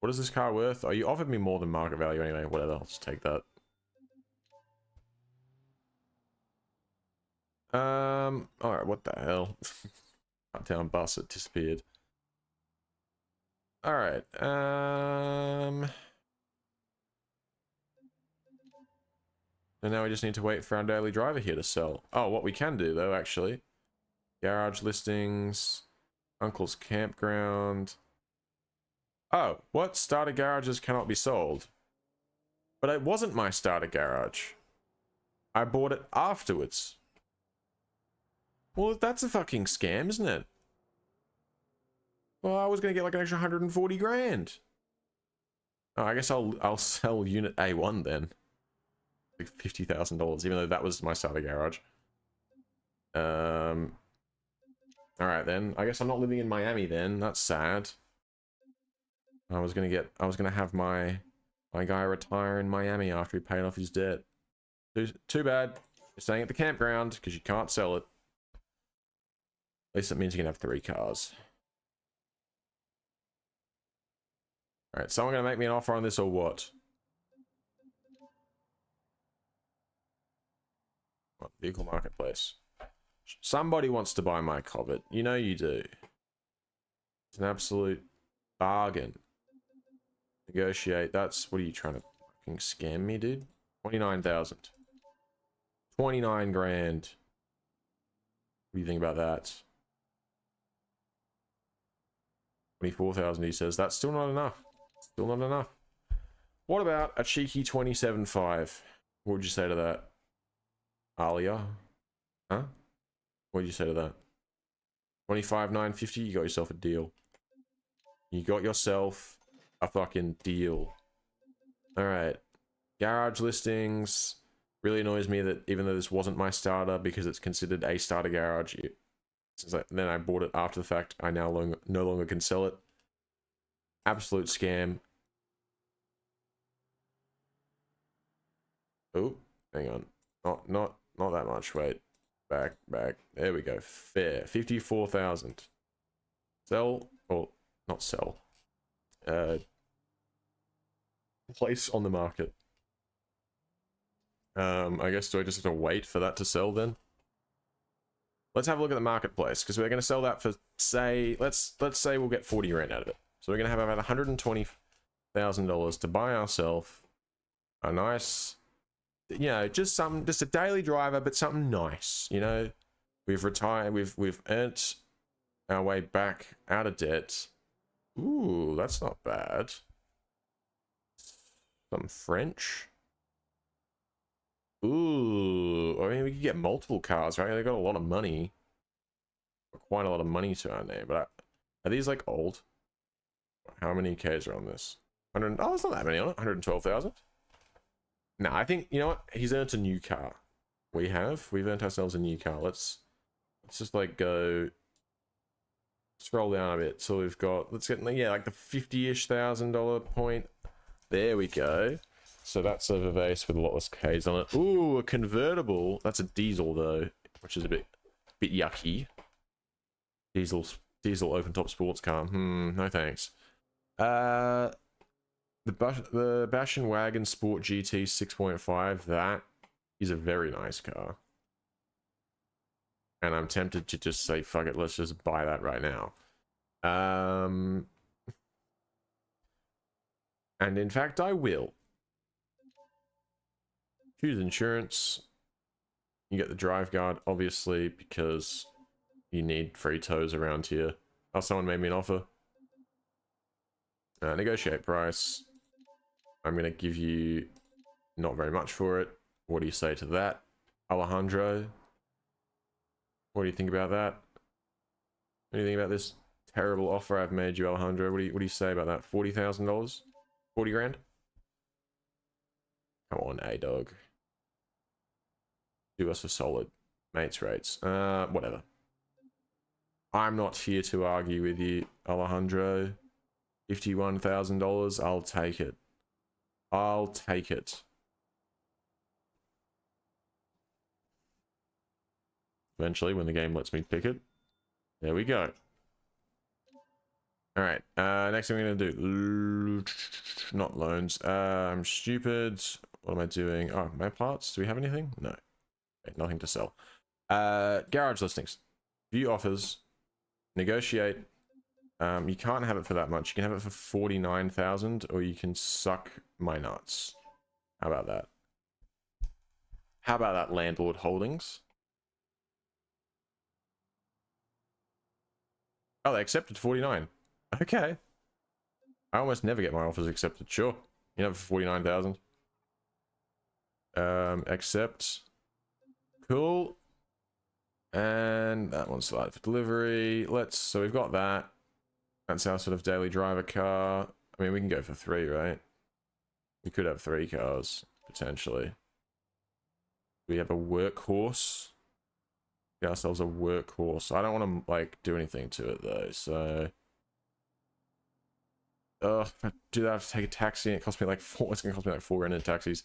S1: What is this car worth? Oh, you offered me more than market value anyway. Whatever, I'll just take that. Alright, what the hell? Down bus, it disappeared. Alright, and now we just need to wait for our daily driver here to sell. Oh, what we can do though, actually, Garage listings. Uncle's campground. Oh, what? Starter garages cannot be sold. But it wasn't my starter garage. I bought it afterwards. Well, that's a fucking scam, isn't it? Well, I was going to get like an extra 140 grand. Oh, I guess I'll sell unit A1 then. Like $50,000, even though that was my starter garage. All right then. I guess I'm not living in Miami then. That's sad. I was gonna have my guy retire in Miami after he paid off his debt. Too bad. You're staying at the campground because you can't sell it. At least it means you can have 3 cars. All right, someone gonna make me an offer on this or what? What, vehicle marketplace. Somebody wants to buy my Covet. You know you do. It's an absolute bargain. Negotiate. That's, what are you trying to fucking scam me, dude? 29,000. 29 grand. What do you think about that? 24,000, he says. That's still not enough. Still not enough. What about a cheeky 27.5? What would you say to that? Alia? Huh? What would you say to that? 25,950, you got yourself a deal. You got yourself a fucking deal. Alright. Garage listings. Really annoys me that even though this wasn't my starter, because it's considered a starter garage, then I bought it after the fact, I now no longer can sell it. Absolute scam. Oh, hang on. Not that much. Wait. Back. There we go. Fair. 54,000. Sell, or not sell. Place on the market. I guess, do I just have to wait for that to sell then? Let's have a look at the marketplace, because we're going to sell that for, say, let's say we'll get 40 grand out of it. So we're going to have about $120,000 to buy ourselves a nice, you know, just a daily driver, but something nice, you know. We've retired, we've earned our way back out of debt. Ooh, that's not bad. Some French. Ooh, I mean, we could get multiple cars, right? They got a lot of money. Quite a lot of money to our name, but are these like old? How many Ks are on this? 100. Oh, it's not that many on it. 112,000. No, I think, you know what? He's earned a new car. We've earned ourselves a new car. Let's just like go scroll down a bit. So we've got, let's get, yeah, like the $50,000 point. There we go. So that's a Vivace with a lot less Ks on it. Ooh, a convertible. That's a diesel though, which is a bit yucky. Diesel open top sports car. No thanks. The Bash & Wagon Sport GT 6.5. That is a very nice car. And I'm tempted to just say, fuck it, let's just buy that right now. And in fact, I will. Choose insurance. You get the drive guard, obviously, because you need free tows around here. Oh, someone made me an offer. Negotiate price. I'm going to give you not very much for it. What do you say to that, Alejandro? What do you think about that? What do you think about this terrible offer I've made you, Alejandro? What do you say about that? $40,000? 40 grand? Come on, A-Dog. Do us a solid. Mates rates. Whatever. I'm not here to argue with you, Alejandro. $51,000, I'll take it. I'll take it. Eventually, when the game lets me pick it. There we go. Alright, next thing we're gonna do. Not loans. I'm stupid. What am I doing? Oh, my parts? Do we have anything? No. Okay, nothing to sell. Garage listings. View offers. Negotiate. You can't have it for that much. You can have it for 49,000, or you can suck my nuts. How about that? How about that, Landlord Holdings? Oh, they accepted 49. Okay. I almost never get my offers accepted. Sure. You know, for 49,000. Accept. Cool. And that one's slide for delivery. So we've got that. That's our sort of daily driver car. I mean, we can go for 3, right? We could have 3 cars, potentially. We have a workhorse. Get ourselves a workhorse. I don't want to, like, do anything to it, though, so... Do that, I have to take a taxi, and it costs me like 4... It's gonna cost me like 4 in taxis.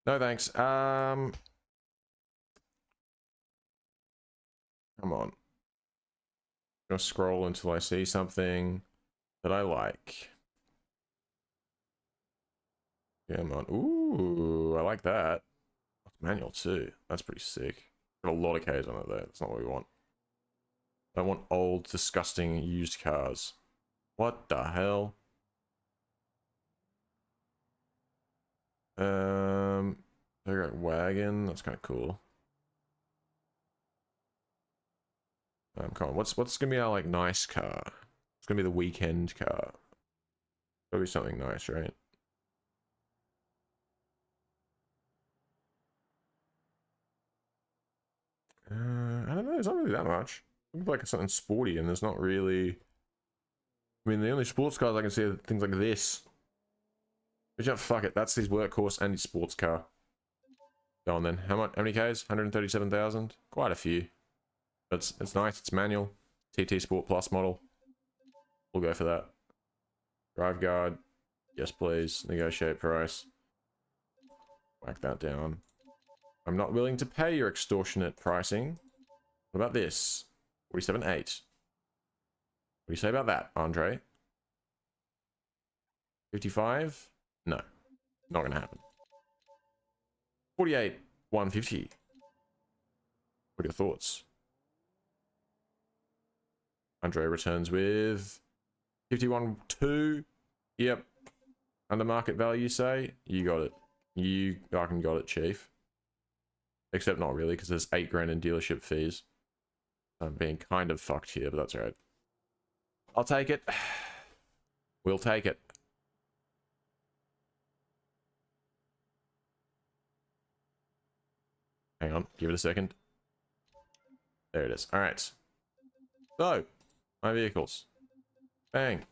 S1: No, thanks. Come on. I'm gonna scroll until I see something that I like. Come on. Ooh, I like that. Manual too. That's pretty sick. Got a lot of Ks on it though. That's not what we want. I don't want old, disgusting used cars. What the hell? Wagon. That's kind of cool. Come on. What's gonna be our like nice car? It's gonna be the weekend car. Gotta be something nice, right? I don't know. It's not really that much. Looks like something sporty, and there's not really. I mean, the only sports cars I can see are things like this. But yeah, fuck it. That's his workhorse and his sports car. Go on then. How many Ks? 137,000. Quite a few. But it's nice. It's manual. TT Sport Plus model. We'll go for that. Drive guard. Yes, please. Negotiate price. Whack that down. I'm not willing to pay your extortionate pricing. What about this? 47.8. What do you say about that, Andre? 55? No. Not gonna happen. 48, 150. What are your thoughts? Andre returns with 51.2. Yep. Under market value, say? You got it. You fucking got it, chief. Except not really, because there's 8 grand in dealership fees. I'm being kind of fucked here, but that's alright. I'll take it. We'll take it. Hang on, give it a second. There it is. Alright. So, my vehicles. Bang.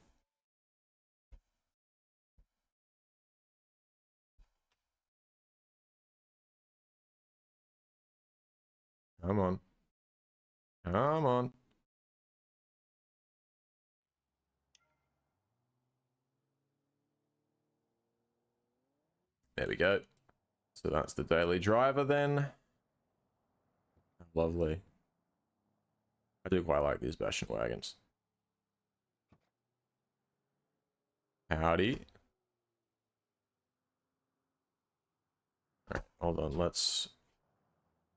S1: Come on. Come on. There we go. So that's the daily driver then. Lovely. I do quite like these Bastion wagons. Howdy. Right, hold on, this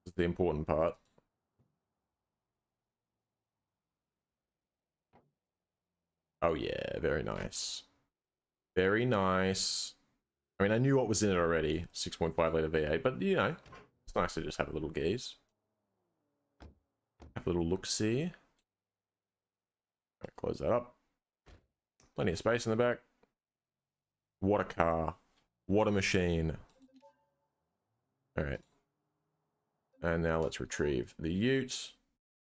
S1: is the important part. Oh yeah, very nice. Very nice. I mean, I knew what was in it already. 6.5 litre V8, but you know, it's nice to just have a little gaze. Have a little look-see. Right, close that up. Plenty of space in the back. What a car. What a machine. Alright. And now let's retrieve the ute,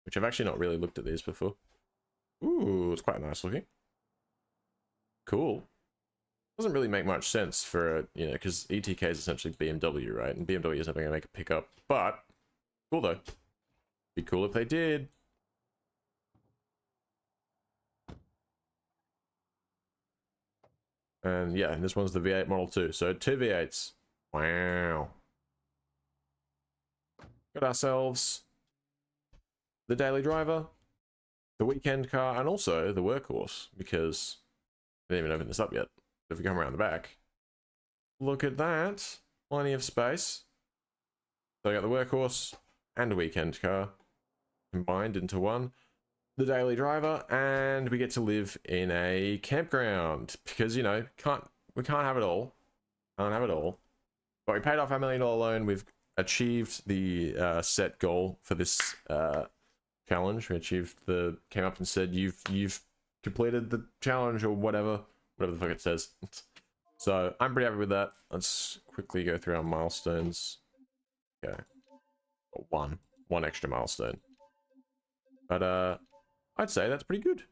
S1: which I've actually not really looked at these before. Ooh, it's quite nice looking. Cool. Doesn't really make much sense for, you know, because ETK is essentially BMW, right? And BMW is never going to make a pickup, but cool though. Be cool if they did. And yeah, this one's the V8 model too. So 2 V8s. Wow. Got ourselves the daily driver, the weekend car, and also the workhorse, because I didn't even open this up yet. If we come around the back, look at that. Plenty of space. So I got the workhorse and a weekend car combined into one. The daily driver, and we get to live in a campground because, you know, we can't have it all. Can't have it all. But we paid off our $1 million loan. We've achieved the set goal for this challenge. We came up and said you've completed the challenge or whatever the fuck it says. So I'm pretty happy with that. Let's quickly go through our milestones. Okay, one extra milestone, but I'd say that's pretty good.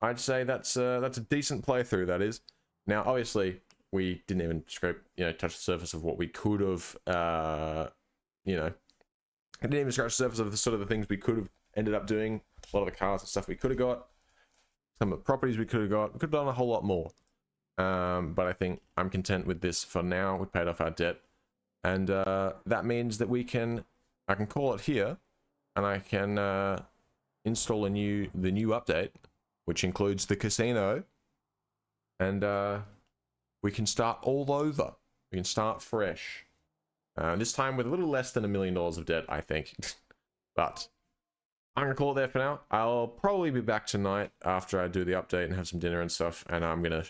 S1: I'd say that's a decent playthrough. That is. Now, obviously, we didn't even touch the surface of what we could have. I didn't even scratch the surface of the sort of the things we could have ended up doing. A lot of the cars and stuff we could have got. Some of the properties we could have got. We could have done a whole lot more. But I think I'm content with this for now. We paid off our debt, and that means that I can call it here, and I can install the new update, which includes the casino, and we can start all over. We can start fresh. This time with a little less than $1 million of debt, I think. But I'm gonna call it there for now. I'll probably be back tonight after I do the update and have some dinner and stuff, and I'm gonna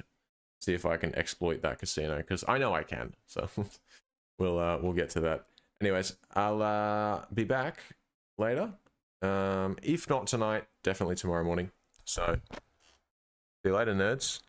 S1: see if I can exploit that casino, because I know I can. So we'll get to that. Anyways, I'll be back later. If not tonight, definitely tomorrow morning. So see you later, nerds.